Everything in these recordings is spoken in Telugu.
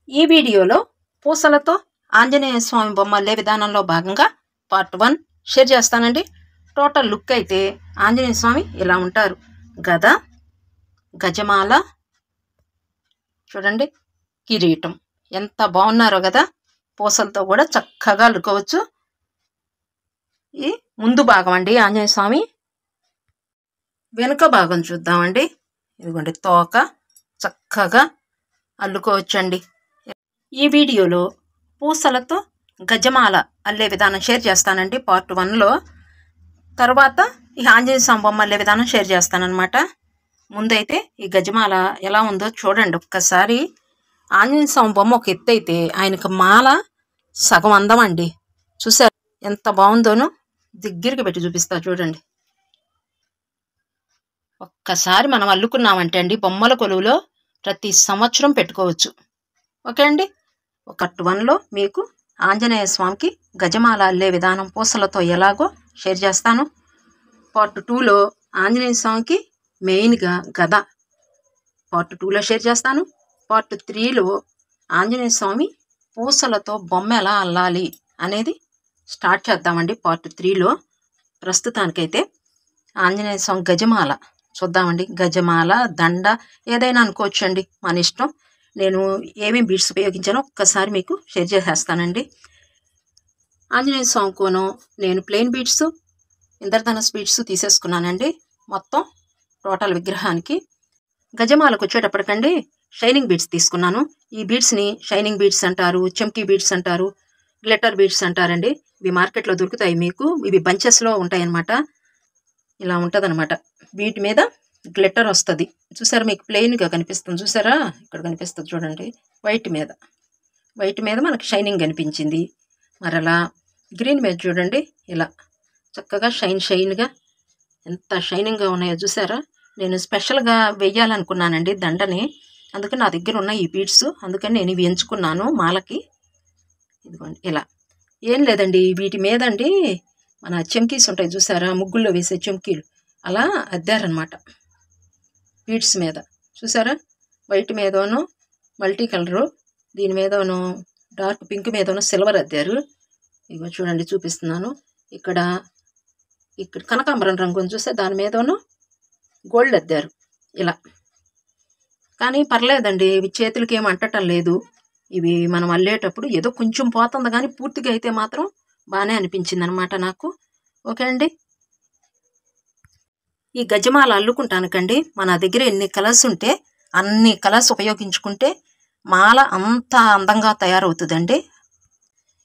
ఈ వీడియోలో పూసలతో ఆంజనేయ స్వామి బొమ్మ అల్లే విధానంలో భాగంగా పార్ట్ 1 షేర్ చేస్తానండి. టోటల్ లుక్ అయితే ఆంజనేయ స్వామి ఇలా ఉంటారు. గద, గజమాల, చూడండి కిరీటం ఎంత బాగున్నారో కదా. పూసలతో కూడా చక్కగా అల్లుకోవచ్చు. ఈ ముందు భాగం అండి ఆంజనేయ స్వామి. వెనుక భాగం చూద్దామండి. ఇదిగోండి తోక చక్కగా అల్లుకోవచ్చండి. ఈ వీడియోలో పూసలతో గజమాల అల్లే విధానం షేర్ చేస్తానండి పార్ట్ 1లో. తర్వాత ఈ ఆంజనేయ స్వామి బొమ్మ అల్లే విధానం షేర్ చేస్తానన్నమాట. ముందైతే ఈ గజమాల ఎలా ఉందో చూడండి ఒక్కసారి. ఆంజనేయ స్వామి బొమ్మ ఒక ఎత్తు అయితే ఆయనకు మాల సగం అందం అండి. చూసారు ఎంత బాగుందోను. దగ్గరికి పెట్టి చూపిస్తా చూడండి. ఒక్కసారి మనం అల్లుకున్నామంటే అండి బొమ్మల కొలువులో ప్రతి సంవత్సరం పెట్టుకోవచ్చు. ఓకే అండి. పార్ట్ 1లో మీకు ఆంజనేయ స్వామికి గజమాల అల్లే విధానం పూసలతో ఎలాగో షేర్ చేస్తాను. పార్ట్ 2లో ఆంజనేయ స్వామికి మెయిన్గా గద పార్ట్ 2లో షేర్ చేస్తాను. పార్ట్ 3లో ఆంజనేయ స్వామి పూసలతో బొమ్మ ఎలా అల్లాలి అనేది స్టార్ట్ చేద్దామండి పార్ట్ 3లో. ప్రస్తుతానికైతే ఆంజనేయ స్వామి గజమాల చూద్దామండి. గజమాల, దండ ఏదైనా అనుకోవచ్చండి, మన ఇష్టం. నేను ఏమేమి బీడ్స్ ఉపయోగించానో ఒక్కసారి మీకు షేర్ చేసేస్తానండి. ఆంజనేయ స్వామి కోను నేను ప్లెయిన్ బీడ్స్, ఇంద్రధనస్ బీడ్స్ తీసేసుకున్నానండి మొత్తం టోటల్ విగ్రహానికి. గజమాలకు వచ్చేటప్పటికండి షైనింగ్ బీడ్స్ తీసుకున్నాను. ఈ బీడ్స్ని షైనింగ్ బీడ్స్ అంటారు, చమ్కీ బీడ్స్ అంటారు, గ్లిటర్ బీడ్స్ అంటారండి. ఇవి మార్కెట్లో దొరుకుతాయి మీకు. ఇవి బంచెస్లో ఉంటాయి అన్నమాట. ఇలా ఉంటుంది అనమాట. వీటి మీద గ్లిటర్ వస్తుంది. చూసారా, మీకు ప్లెయిన్గా కనిపిస్తుంది చూసారా, ఇక్కడ కనిపిస్తుంది చూడండి. వైట్ మీద మనకి షైనింగ్ కనిపించింది. మరలా గ్రీన్ మీద చూడండి ఇలా చక్కగా షైన్గా ఎంత షైనింగ్గా ఉన్నాయో చూసారా. నేను స్పెషల్గా వెయ్యాలనుకున్నానండి దండని, అందుకని నా దగ్గర ఉన్న ఈ బీడ్స్, అందుకని నేను ఇవి ఎంచుకున్నాను మాలకి. ఇదిగోండి ఇలా ఏం లేదండి, వీటి మీద అండి మన చెమ్కీస్ ఉంటాయి చూసారా, ముగ్గుల్లో వేసే చెమ్కీలు అలా అద్దారనమాట బీడ్స్ మీద. చూసారా, వైట్ మీదను మల్టీ కలరు, దీని మీదను డార్క్ పింక్ మీదను సిల్వర్ అద్దారు. ఇగో చూడండి చూపిస్తున్నాను. ఇక్కడ కనకాంబరం రంగు చూస్తే దాని మీదను గోల్డ్ అద్దారు ఇలా. కానీ పర్లేదండి, ఇవి చేతులకి ఏం అంటటం లేదు. ఇవి మనం అల్లేటప్పుడు ఏదో కొంచెం పోతుంది, కానీ పూర్తిగా అయితే మాత్రం బాగానే అనిపించింది అనమాట నాకు. ఓకే అండి. ఈ గజమాల అల్లుకుంటానికండి మన దగ్గర ఎన్ని కలర్స్ ఉంటే అన్ని కలర్స్ ఉపయోగించుకుంటే మాల అంత అందంగా తయారవుతుందండి.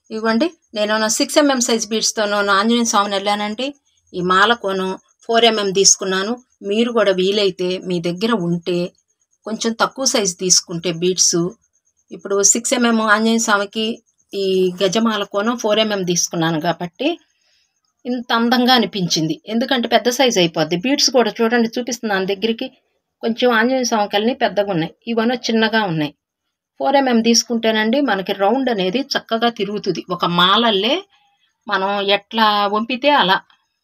ఇవ్వండి, నేను 6 mm సైజ్ బీడ్స్తోనూ ఆంజనేయ స్వామిని వెళ్ళానండి. ఈ మాల కోను 4 mm తీసుకున్నాను. మీరు కూడా వీలైతే మీ దగ్గర ఉంటే కొంచెం తక్కువ సైజు తీసుకుంటే బీడ్స్, ఇప్పుడు 6 mm ఆంజనేయ స్వామికి ఈ గజమాల కోను 4 mm తీసుకున్నాను కాబట్టి ఇంత అందంగా అనిపించింది. ఎందుకంటే పెద్ద సైజు అయిపోద్ది. బీడ్స్ కూడా చూడండి చూపిస్తున్నాను దగ్గరికి. కొంచెం ఆంజనేయ స్వామి కల్ని పెద్దగా ఉన్నాయి, ఇవన్నీ చిన్నగా ఉన్నాయి. 4 mm తీసుకుంటేనండి మనకి రౌండ్ అనేది చక్కగా తిరుగుతుంది. ఒక మాలల్లే మనం ఎట్లా వంపితే అలా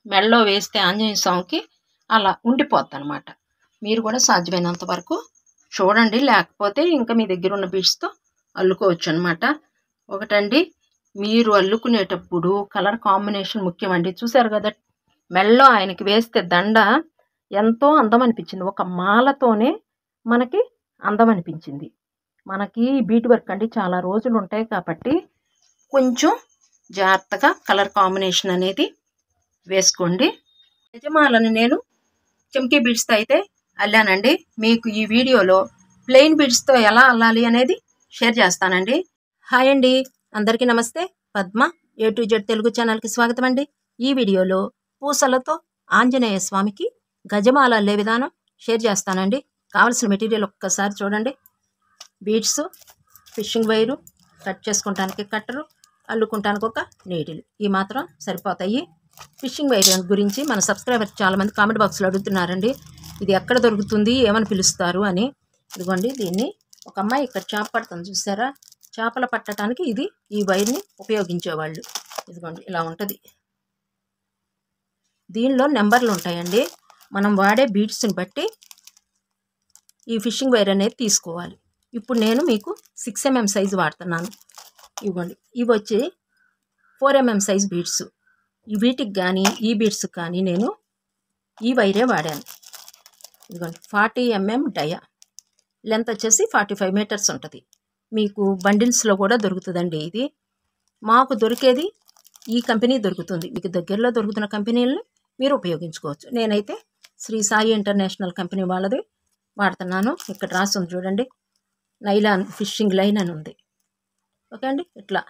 మెడలో వేస్తే ఆంజనేయ స్వామికి అలా ఉండిపోద్ది అనమాట. మీరు కూడా సాధ్యమైనంత వరకు చూడండి, లేకపోతే ఇంకా మీ దగ్గర ఉన్న బీడ్స్తో అల్లుకోవచ్చు అనమాట. ఒకటండి, మీరు అల్లుకునేటప్పుడు కలర్ కాంబినేషన్ ముఖ్యమండి. చూసారు కదా, మెడలో ఆయనకి వేస్తే దండ ఎంతో అందం అనిపించింది. ఒక మాలతోనే మనకి అందం అనిపించింది. మనకి బీట్ వర్క్ అండి చాలా రోజులు ఉంటాయి కాబట్టి కొంచెం జాగ్రత్తగా కలర్ కాంబినేషన్ అనేది వేసుకోండి. గజమాలను నేను చెమ్కీ బీడ్స్తో అయితే అల్లానండి. మీకు ఈ వీడియోలో ప్లెయిన్ బీడ్స్తో ఎలా అల్లాలి అనేది షేర్ చేస్తానండి. హాయ్ అండి, అందరికీ నమస్తే. Padma A to Z Telugu ఛానల్కి స్వాగతం అండి. ఈ వీడియోలో పూసలతో ఆంజనేయ స్వామికి గజమాల అల్లే విధానం షేర్ చేస్తానండి. కావలసిన మెటీరియల్ ఒక్కసారి చూడండి. బీడ్స్, ఫిషింగ్ వైరు, కట్ చేసుకుంటానికి కట్టరు, అల్లుకుంటానికి ఒక నీడిల్, ఈ మాత్రం సరిపోతాయి. ఫిషింగ్ వైర్ గురించి మన సబ్స్క్రైబర్స్ చాలామంది కామెంట్ బాక్స్లో అడుగుతున్నారండి, ఇది ఎక్కడ దొరుకుతుంది, ఏమని పిలుస్తారు అని. ఇదిగోండి, దీన్ని ఒక అమ్మాయి ఇక్కడ చేప పడుతుంది చూసారా, చేపలు పట్టడానికి ఈ వైర్ని ఉపయోగించేవాళ్ళు. ఇదిగోండి ఇలా ఉంటుంది. దీనిలో నెంబర్లు ఉంటాయండి. మనం వాడే బీడ్స్ని బట్టి ఈ ఫిషింగ్ వైర్ అనేది తీసుకోవాలి. ఇప్పుడు నేను మీకు 6 mm సైజు వాడుతున్నాను. ఇవ్వండి, ఇవి వచ్చి 4 mm సైజ్ బీడ్స్. వీటికి కానీ ఈ బీడ్స్కి కానీ నేను ఈ వైరే వాడాను. ఇదిగోండి 40 mm డయా, లెంత్ వచ్చేసి 45 మీటర్స్ ఉంటుంది. మీకు బండిల్స్లో కూడా దొరుకుతుందండి. ఇది మాకు దొరికేది ఈ కంపెనీ దొరుకుతుంది. మీకు దగ్గరలో దొరుకుతున్న కంపెనీలని మీరు ఉపయోగించుకోవచ్చు. నేనైతే శ్రీ సాయి ఇంటర్నేషనల్ కంపెనీ వాళ్ళది వాడుతున్నాను. ఇక్కడ రాస్తుంది చూడండి, నైలాన్ ఫిషింగ్ లైన్ అని ఉంది. ఓకే అండి, ఇట్లా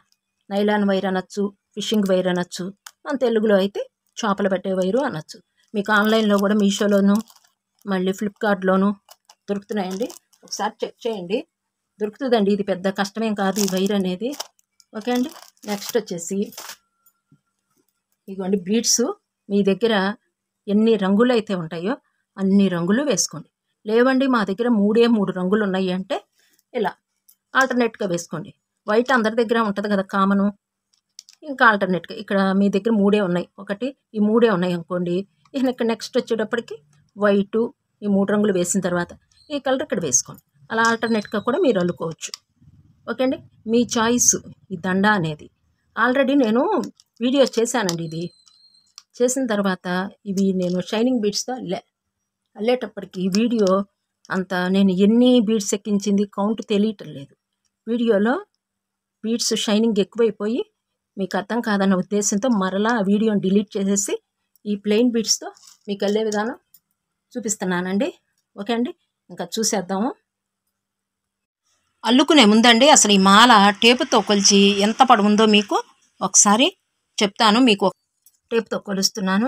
నైలాన్ వైర్ అనొచ్చు, ఫిషింగ్ వైర్ అనొచ్చు, మన తెలుగులో అయితే చేపలు పట్టే వైరు అనొచ్చు. మీకు ఆన్లైన్లో కూడా మీషోలోను మళ్ళీ ఫ్లిప్కార్ట్లోను దొరుకుతున్నాయండి. ఒకసారి చెక్ చేయండి, దొరుకుతుందండి. ఇది పెద్ద కష్టమేం కాదు ఈ వైర్ అనేది. ఓకే అండి, నెక్స్ట్ వచ్చేసి ఇదిగోండి బీడ్స్. మీ దగ్గర ఎన్ని రంగులు అయితే ఉంటాయో అన్ని రంగులు వేసుకోండి. లేవండి మా దగ్గర 3 రంగులు ఉన్నాయి అంటే ఇలా ఆల్టర్నేట్గా వేసుకోండి. వైట్ అందరి దగ్గర ఉంటుంది కదా కామను, ఇంకా ఆల్టర్నేట్గా ఇక్కడ మీ దగ్గర 3 ఉన్నాయి, ఒకటి ఈ 3 ఉన్నాయి అనుకోండి. ఇక్కడ నెక్స్ట్ వచ్చేటప్పటికి వైటు ఈ 3 రంగులు వేసిన తర్వాత ఈ కలర్ ఇక్కడ వేసుకోండి. అలా ఆల్టర్నేట్గా కూడా మీరు అల్లుకోవచ్చు. ఓకే అండి, మీ చాయిస్. ఈ దండ అనేది ఆల్రెడీ నేను వీడియోస్ చేశానండి. ఇది చేసిన తర్వాత ఇవి నేను షైనింగ్ బీడ్స్తో అల్లేటప్పటికి వీడియో అంత నేను ఎన్ని బీడ్స్ ఎక్కించింది కౌంట్ తెలియటం లేదు. వీడియోలో బీడ్స్ షైనింగ్ ఎక్కువైపోయి మీకు అర్థం కాదన్న ఉద్దేశంతో మరలా ఆ వీడియోని డిలీట్ చేసేసి ఈ ప్లెయిన్ బీడ్స్తో మీకు అల్లే విధానం చూపిస్తున్నానండి. ఓకే అండి, ఇంకా చూసేద్దాము. అల్లుకునే ముందండి అసలు ఈ మాల టేపుతో కొలిచి ఎంత పొడవుందో మీకు ఒకసారి చెప్తాను. మీకు టేపుతో కొలుస్తున్నాను.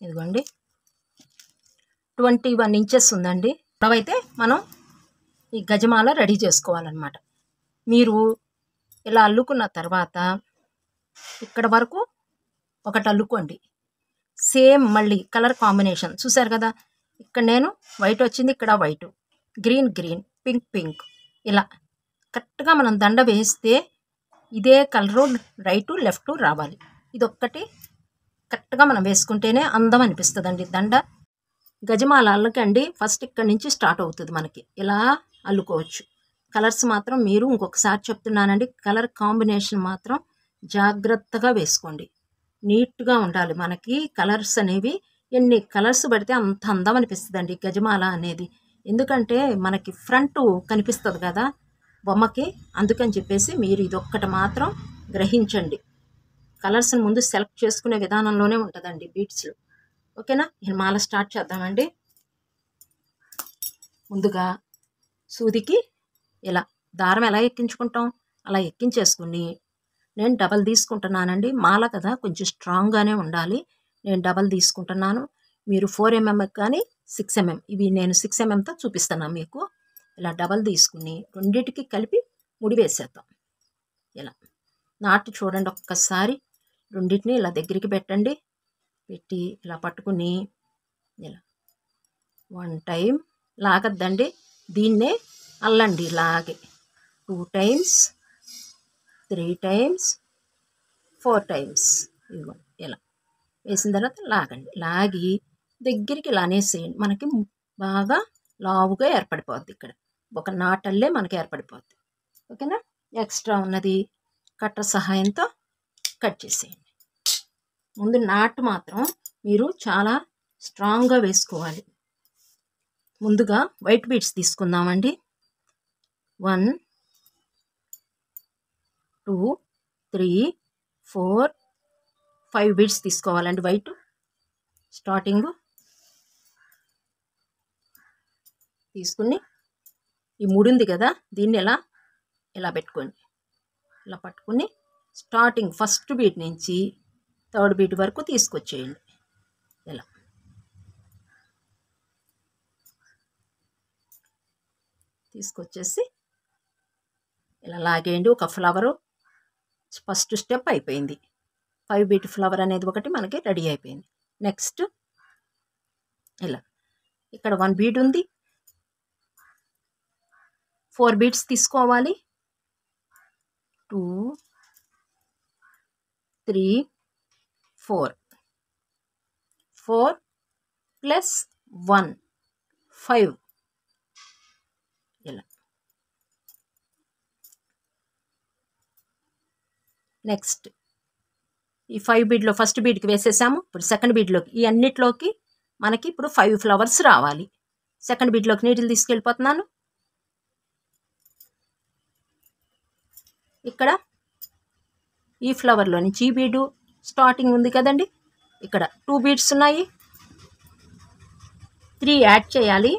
ఇదిగోండి 21 ఇంచెస్ ఉందండి. అయితే మనం ఈ గజమాల రెడీ చేసుకోవాలన్నమాట. మీరు ఇలా అల్లుకున్న తర్వాత ఇక్కడ వరకు ఒకటి అల్లుకోండి. సేమ్ మళ్ళీ కలర్ కాంబినేషన్ చూసారు కదా, ఇక్కడ నేను వైట్ వచ్చింది, ఇక్కడ white, green green, pink pink, ఇలా కరెక్ట్గా మనం దండ వేస్తే ఇదే కలరు రైటు లెఫ్ట్ రావాలి. ఇదొక్కటి కరెక్ట్గా మనం వేసుకుంటేనే అందం అనిపిస్తుందండి దండ. గజమాల అల్లకండి ఫస్ట్ ఇక్కడ నుంచి స్టార్ట్ అవుతుంది మనకి. ఇలా అల్లుకోవచ్చు. కలర్స్ మాత్రం మీరు ఇంకొకసారి చెప్తున్నానండి, కలర్ కాంబినేషన్ మాత్రం జాగ్రత్తగా వేసుకోండి. నీట్గా ఉండాలి మనకి కలర్స్ అనేవి. ఎన్ని కలర్స్ పడితే అంత అందం అనిపిస్తుందండి గజమాల అనేది. ఎందుకంటే మనకి ఫ్రంట్ కనిపిస్తుంది కదా బొమ్మకి, అందుకని చెప్పేసి మీరు ఇదొక్కటి మాత్రం గ్రహించండి. కలర్స్ని ముందు సెలెక్ట్ చేసుకునే విధానంలోనే ఉంటుందండి బీడ్స్లో. ఓకేనా, ఈ మాల స్టార్ట్ చేద్దామండి. ముందుగా సూదికి ఇలా దారం ఎలా ఎక్కించుకుంటాం అలా ఎక్కించేసుకుని నేను డబల్ తీసుకుంటున్నానండి. మాల కదా కొంచెం స్ట్రాంగ్గానే ఉండాలి. నేను డబల్ తీసుకుంటున్నాను. మీరు 4 mm కానీ 6 mm, ఇవి నేను 6 mmతో చూపిస్తున్నాను మీకు. ఇలా డబల్ తీసుకుని రెండింటికి కలిపి ముడి వేసేద్దాం. ఇలా నాటు చూడండి ఒక్కసారి, రెండింటిని ఇలా దగ్గరికి పెట్టండి. పెట్టి ఇలా పట్టుకుని ఇలా 1 టైం లాగద్దండి, దీన్నే అల్లండి ఇలాగే 2 టైమ్స్, 3 టైమ్స్, 4 టైమ్స్. ఇదిగోండి ఇలా వేసిన తర్వాత లాగండి. లాగి దగ్గరికి ఇలా అనేసేయండి. మనకి బాగా లావుగా ఏర్పడిపోద్ది. ఇక్కడ ఒక నాటల్లే మనకి ఏర్పడిపోద్ది. ఓకేనా, ఎక్స్ట్రా ఉన్నది కట్టర్ సహాయంతో కట్ చేసేయండి. ముందు నాటు మాత్రం మీరు చాలా స్ట్రాంగ్గా వేసుకోవాలి. ముందుగా వైట్ బీడ్స్ తీసుకుందామండి. 1 2 3 4 5 బీడ్స్ తీసుకోవాలండి వైట్. స్టార్టింగ్ తీసుకుని ఈ ముడింది కదా దీన్ని ఇలా పెట్టుకోండి. ఇలా పట్టుకుని స్టార్టింగ్ ఫస్ట్ బీట్ నుంచి 3rd బీట్ వరకు తీసుకొచ్చేయండి. ఇలా తీసుకొచ్చేసి ఇలా లాగేయండి. ఒక ఫ్లవరు ఫస్ట్ స్టెప్ అయిపోయింది. 5 బీట్ ఫ్లవర్ అనేది ఒకటి మనకి రెడీ అయిపోయింది. నెక్స్ట్ ఇలా ఇక్కడ 1 బీట్ ఉంది, 4 బీట్స్ తీసుకోవాలి. 2 3 4 4 ప్లస్ 1 5 ఇలా. నెక్స్ట్ ఈ 5 బీడ్లో ఫస్ట్ బీడ్కి వేసేసాము. ఇప్పుడు సెకండ్ బీడ్లోకి ఈ అన్నిట్లోకి మనకి ఇప్పుడు 5 ఫ్లవర్స్ రావాలి. సెకండ్ బీడ్లోకి నీడిల్ తీసుకెళ్ళిపోతున్నాను. ఇక్కడ ఈ ఫ్లవర్లో నుంచి ఈ బీడు స్టార్టింగ్ ఉంది కదండి, ఇక్కడ 2 బీడ్స్ ఉన్నాయి. 3 యాడ్ చేయాలి.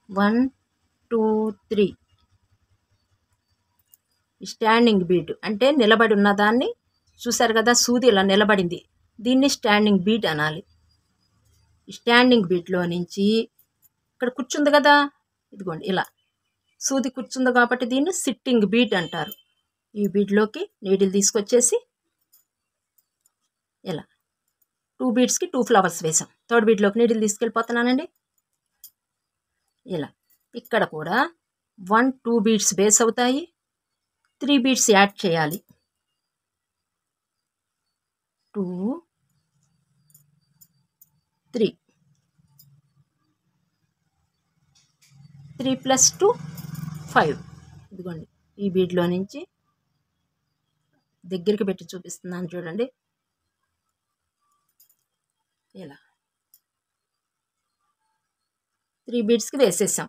1 2 3. స్టాండింగ్ బీడ్ అంటే నిలబడి ఉన్నదాన్ని చూసారు కదా, సూది ఇలా నిలబడింది, దీన్ని స్టాండింగ్ బీడ్ అనాలి. స్టాండింగ్ బీడ్లో నుంచి ఇక్కడ కూర్చుంది కదా, ఇదిగోండి ఇలా సూది కూర్చుంది కాబట్టి దీన్ని సిట్టింగ్ బీడ్ అంటారు. ఈ బీడ్లోకి నీడిల్ తీసుకొచ్చేసి ఇలా 2 బీడ్స్కి 2 ఫ్లవర్స్ వేసాం. థర్డ్ బీడ్లోకి నీడిల్ తీసుకెళ్ళిపోతున్నానండి. ఇలా ఇక్కడ కూడా 1 2 బీడ్స్ బేస్ అవుతాయి. 3 బీడ్స్ యాడ్ చేయాలి. 2 3 3 ప్లస్ 2 5. ఇదిగోండి ఈ బీడ్లో నుంచి దగ్గరికి పెట్టి చూపిస్తున్నాను చూడండి. ఇలా 3 బీడ్స్కి వేసేసాం.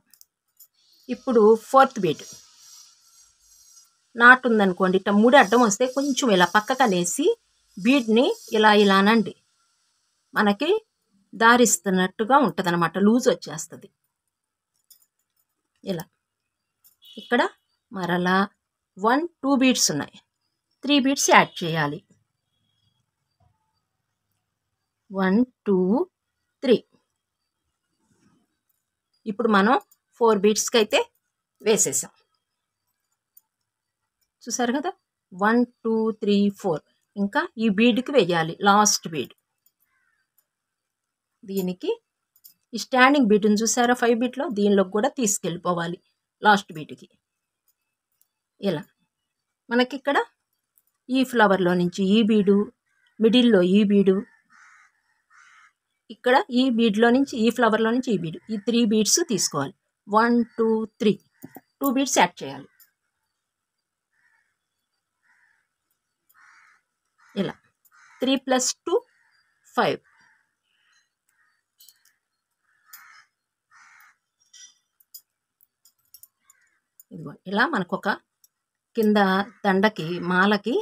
ఇప్పుడు ఫోర్త్ బీడ్ నాట్ ఉందనుకోండి, ఇట్లా 3 అడ్డం వస్తే కొంచెం ఇలా పక్కకు అనేసి బీడ్ని ఇలా ఇలా అనండి, మనకి దారిస్తున్నట్టుగా ఉంటుంది అనమాట, లూజ్ వచ్చేస్తుంది. ఇలా ఇక్కడ మరలా 1 2 బీడ్స్ ఉన్నాయి. 3 బీడ్స్ యాడ్ చేయాలి. 1 2 3. ఇప్పుడు మనం 4 బీడ్స్కి అయితే వేసేసాం. చూసారు కదా, 1 2 3 4. ఇంకా ఈ బీడ్కి వేయాలి లాస్ట్ బీడ్. దీనికి ఈ స్టాండింగ్ బీడ్ని చూసారా 5 బీట్లో, దీనిలోకి కూడా తీసుకెళ్ళిపోవాలి లాస్ట్ బీడ్కి. ఇలా మనకి ఇక్కడ ఈ ఫ్లవర్లో నుంచి ఈ బీడు, మిడిల్లో ఈ బీడు, ఇక్కడ ఈ బీడ్లో నుంచి ఈ ఫ్లవర్లో నుంచి ఈ బీడు, ఈ 3 బీడ్స్ తీసుకోవాలి. 1 2 3. 2 బీడ్స్ యాడ్ చేయాలి. ఇలా 3 ప్లస్ 2 5. ఇదిగో ఇలా మనకు ఒక కింద దండకి మాలకి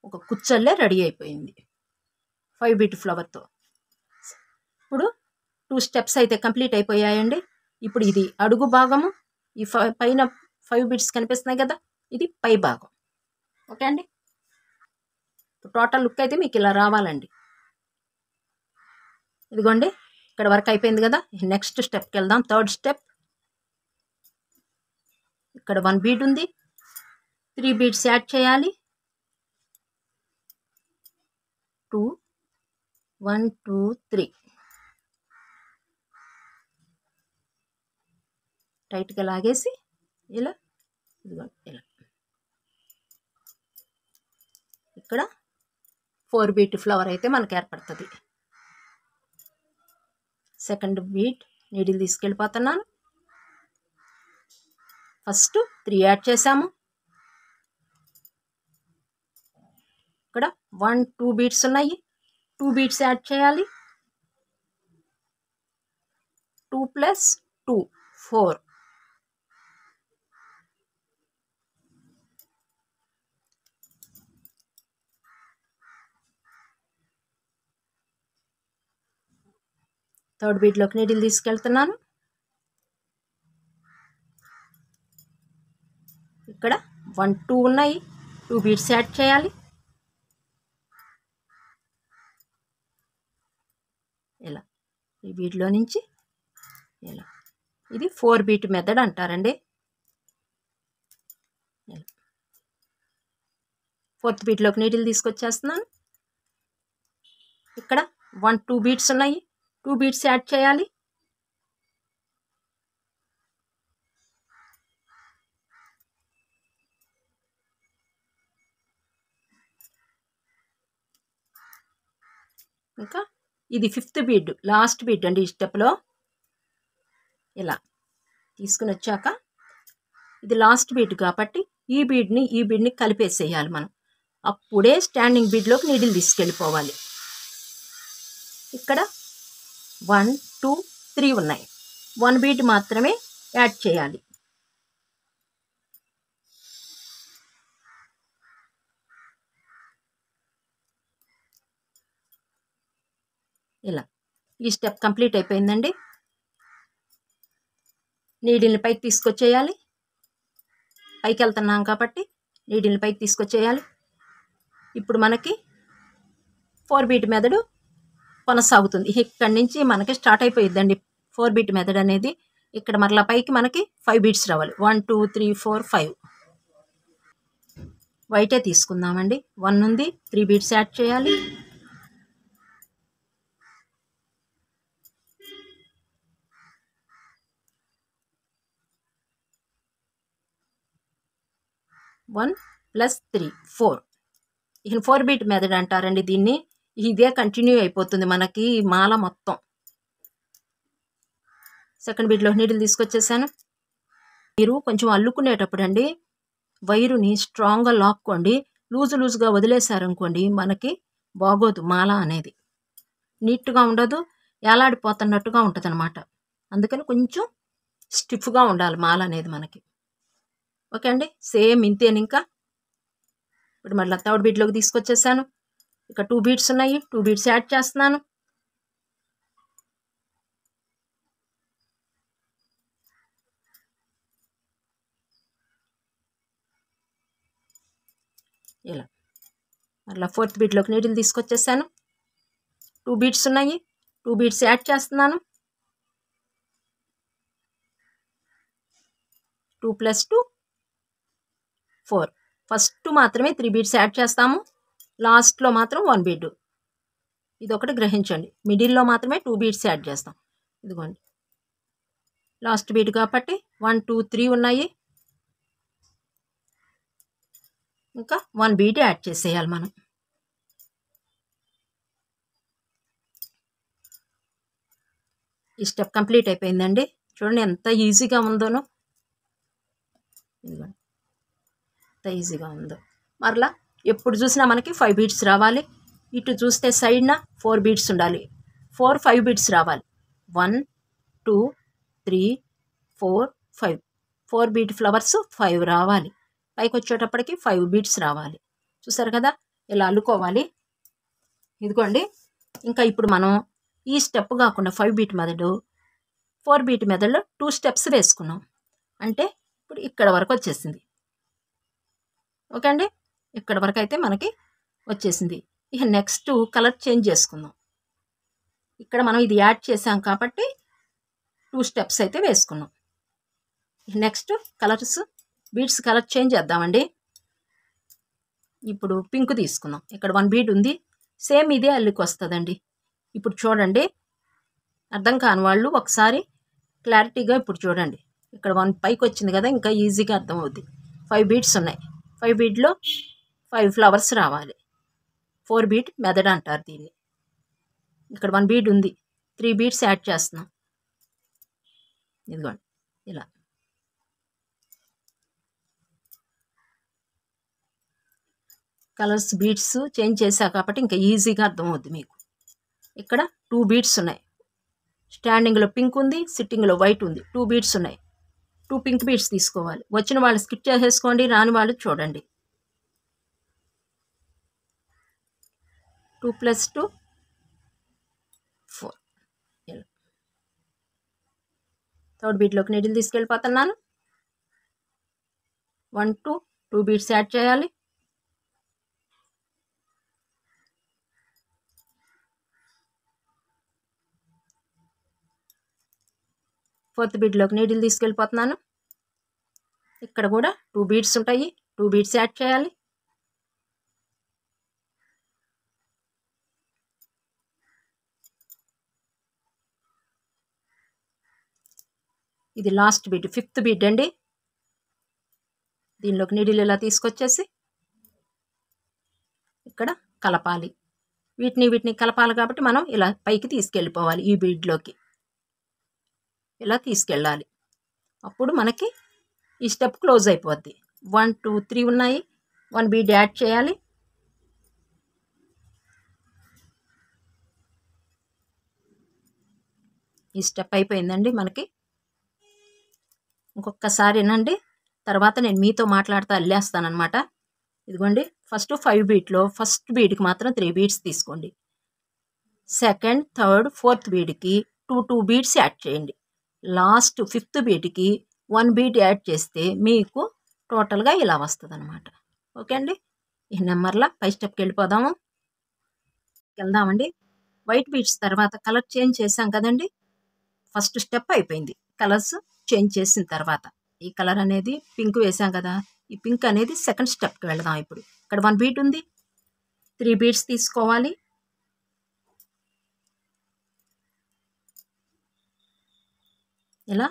ఒక కుచ్చల్లే రెడీ అయిపోయింది 5 బీట్ ఫ్లవర్తో. ఇప్పుడు 2 స్టెప్స్ అయితే కంప్లీట్ అయిపోయాయండి. ఇప్పుడు ఇది అడుగు భాగము, ఈ పైన 5 బీట్స్ కనిపిస్తున్నాయి కదా, ఇది పై భాగం. ఓకే అండి, టోటల్ లుక్ అయితే మీకు ఇలా రావాలండి. ఇదిగోండి ఇక్కడ వరకు అయిపోయింది కదా. నెక్స్ట్ స్టెప్కి వెళ్దాం. Third step. ఇక్కడ 1 బీడ్ ఉంది, 3 బీడ్స్ యాడ్ చేయాలి. 2 1 2 3. టైట్గా లాగేసి ఇలా ఇదిగోండి ఇలా. ఇక్కడ 4 బీట్ ఫ్లవర్ అయితే మనకు ఏర్పడుతుంది. సెకండ్ బీట్ నీడిల్ తీసుకెళ్ళిపోతున్నాను. ఫస్ట్ 3 యాడ్ చేసాము. ఇక్కడ 1 2 బీట్స్ ఉన్నాయి. 2 బీట్స్ యాడ్ చేయాలి. 2 ప్లస్ 2 4. థర్డ్ బీట్లోకి నీడిల్ తీసుకెళ్తున్నాను. ఇక్కడ 1 2 ఉన్నాయి. 2 బీట్స్ యాడ్ చేయాలి. ఇలా ఈ బీట్లో నుంచి ఇలా. ఇది 4 బీట్ మెథడ్ అంటారండి. ఇలా 4th బీట్లోకి నీడిల్ తీసుకొచ్చేస్తున్నాను. ఇక్కడ 1 2 బీట్స్ ఉన్నాయి. 2 బీట్స్ యాడ్ చేయాలి. ఇంకా ఇది 5th బీడ్, లాస్ట్ బీడ్ అండి. ఈ స్టెప్లో ఇలా తీసుకుని వచ్చాక ఇది లాస్ట్ బీడ్ కాబట్టి ఈ బీడ్ని కలిపేసేయాలి మనం. అప్పుడే స్టాండింగ్ బీడ్లోకి నీడిల్ తీసుకెళ్ళిపోవాలి. ఇక్కడ 1 2 3 ఉన్నాయి. 1 బీడ్ మాత్రమే యాడ్ చేయాలి. ఇలా ఈ స్టెప్ కంప్లీట్ అయిపోయిందండి. నీడిల్ని పైకి తీసుకొచ్చేయాలి. పైకి వెళ్తున్నాం కాబట్టి నీడిల్ని పైకి తీసుకొచ్చేయాలి. ఇప్పుడు మనకి 4 బీట్ మెథడ్ కొనసాగుతుంది. ఇక్కడి నుంచి మనకి స్టార్ట్ అయిపోయిద్దండి 4 బీట్ మెథడ్ అనేది. ఇక్కడ మరలా పైకి మనకి 5 బీట్స్ రావాలి. 1 2 3 4 5. వైటే తీసుకుందామండి. 1 ఉంది, 3 బీట్స్ యాడ్ చేయాలి. One plus 3 4. ఇక 4 బీట్ మెథడ్ అంటారండి దీన్ని. ఇదే కంటిన్యూ అయిపోతుంది మనకి మాల మొత్తం. సెకండ్ బీట్లో నీడిల్ తీసుకొచ్చేసాను. మీరు కొంచెం అల్లుకునేటప్పుడు అండి వైరుని స్ట్రాంగ్గా లాక్కోండి. లూజుగా వదిలేశారనుకోండి మనకి బాగోదు. మాల అనేది నీట్గా ఉండదు, ఏలాడిపోతున్నట్టుగా ఉంటుంది అనమాట. అందుకని కొంచెం స్టిఫ్గా ఉండాలి మాల అనేది మనకి. ఓకే అండి, సేమ్ ఇంతేని. ఇంకా ఇప్పుడు మళ్ళీ 3rd బీట్లోకి తీసుకొచ్చేసాను. ఇక 2 బీట్స్ ఉన్నాయి, 2 బీట్స్ యాడ్ చేస్తున్నాను. ఇలా మళ్ళీ 4th బీట్లోకి నీడిల్ తీసుకొచ్చేసాను. 2 బీట్స్ ఉన్నాయి, 2 బీట్స్ యాడ్ చేస్తున్నాను. 2 + 2 4. ఫస్ట్ మాత్రమే 3 బీట్స్ యాడ్ చేస్తాము. లాస్ట్లో మాత్రం 1 బీట్. ఇది ఒకటి గ్రహించండి. మిడిల్లో మాత్రమే 2 బీట్స్ యాడ్ చేస్తాం. ఇదిగోండి లాస్ట్ బీట్ కాబట్టి 1 2 3 ఉన్నాయి. ఇంకా 1 బీట్ యాడ్ చేసేయాలి మనం. ఈ స్టెప్ కంప్లీట్ అయిపోయిందండి. చూడండి ఎంత ఈజీగా ఉందోనో. ఇదిగోండి ఎంత ఈజీగా ఉందో. మరలా ఎప్పుడు చూసినా మనకి 5 బీట్స్ రావాలి. ఇటు చూస్తే సైడ్న 4 బీట్స్ ఉండాలి. 4 5 బీట్స్ రావాలి. 1 2 3 4 5. 4 బీట్ ఫ్లవర్స్ 5 రావాలి. పైకి వచ్చేటప్పటికి 5 బీట్స్ రావాలి. చూసారు కదా, ఇలా అల్లుకోవాలి. ఇదిగోండి. ఇంకా ఇప్పుడు మనం ఈ స్టెప్ కాకుండా 5 బీట్ మెథడ్ 4 బీట్ మెథడ్లో 2 స్టెప్స్ వేసుకున్నాం. అంటే ఇప్పుడు ఇక్కడ వరకు వచ్చేసింది. ఓకే అండి, ఇక్కడ వరకు అయితే మనకి వచ్చేసింది. ఇక నెక్స్ట్ కలర్ చేంజ్ చేసుకుందాం. ఇక్కడ మనం ఇది యాడ్ చేసాం కాబట్టి 2 స్టెప్స్ అయితే వేసుకున్నాం. Next colours beads colour change చేద్దామండి. ఇప్పుడు పింక్ తీసుకుందాం. ఇక్కడ 1 బీడ్ ఉంది, సేమ్ ఇదే అల్లికి వస్తుందండి. ఇప్పుడు చూడండి, అర్థం కాని వాళ్ళు ఒకసారి క్లారిటీగా ఇప్పుడు చూడండి. ఇక్కడ 1 పైకి వచ్చింది కదా, ఇంకా ఈజీగా అర్థమవుద్ది. 5 బీడ్స్ ఉన్నాయి. 5 బీడ్లో 5 ఫ్లవర్స్ రావాలి. 4 బీట్ మెథడ్ అంటారు దీన్ని. ఇక్కడ 1 బీడ్ ఉంది, 3 బీడ్స్ యాడ్ చేస్తున్నాం. ఇదిగోండి ఇలా. కలర్స్ బీడ్స్ చేంజ్ చేశా కాబట్టి ఇంకా ఈజీగా అర్థమవుద్ది మీకు. ఇక్కడ 2 బీడ్స్ ఉన్నాయి. స్టాండింగ్లో పింక్ ఉంది, సిట్టింగ్లో వైట్ ఉంది. 2 బీడ్స్ ఉన్నాయి. 2 పింక్ బీడ్స్ తీసుకోవాలి. వచ్చిన వాళ్ళు స్కిప్ చేసేసుకోండి, రాని వాళ్ళు చూడండి. 2 + 2 4. ఇలా 3rd బీట్లోకి నీడిల్ తీసుకెళ్ళిపోతున్నాను. 1 2 బీడ్స్ యాడ్ చేయాలి. ఫోర్త్ బీడ్లోకి నీడిల్ తీసుకెళ్ళిపోతున్నాను. ఇక్కడ కూడా 2 బీడ్స్ ఉంటాయి. 2 బీడ్స్ యాడ్ చేయాలి. ఇది లాస్ట్ బీడ్, 5th బీడ్ అండి. దీనిలోకి నీడిల్ ఇలా తీసుకొచ్చేసి ఇక్కడ కలపాలి. వీటిని కలపాలి కాబట్టి మనం ఇలా పైకి తీసుకెళ్ళిపోవాలి. ఈ బీడ్లోకి ఇలా తీసుకెళ్ళాలి. అప్పుడు మనకి ఈ స్టెప్ క్లోజ్ అయిపోద్ది. 1 2 3 ఉన్నాయి. 1 బీడ్ యాడ్ చేయాలి. ఈ స్టెప్ అయిపోయిందండి మనకి. ఇంకొకసారి వినండి, తర్వాత నేను మీతో మాట్లాడుతూ అల్లేస్తానమాట. ఇదిగోండి, ఫస్ట్ 5 బీట్లో ఫస్ట్ బీడ్కి మాత్రం 3 బీడ్స్ తీసుకోండి. సెకండ్, థర్డ్, ఫోర్త్ బీడ్కి 2 బీడ్స్ యాడ్ చేయండి. లాస్ట్ 5th బీడ్కి 1 బీడ్ యాడ్ చేస్తే మీకు టోటల్గా ఇలా వస్తుంది అనమాట. ఓకే అండి, ఈ నెంబర్లా పై స్టెప్కి వెళ్ళిపోదాము. వెళ్దామండి. వైట్ బీడ్స్ తర్వాత కలర్ చేంజ్ చేసాం కదండి. ఫస్ట్ స్టెప్ అయిపోయింది. కలర్స్ చేంజ్ చేసిన తర్వాత ఈ కలర్ అనేది పింక్ వేసాం కదా, ఈ పింక్ అనేది సెకండ్ స్టెప్కి వెళదాం. ఇప్పుడు ఇక్కడ 1 బీడ్ ఉంది. 3 బీడ్స్ తీసుకోవాలి. ఇలా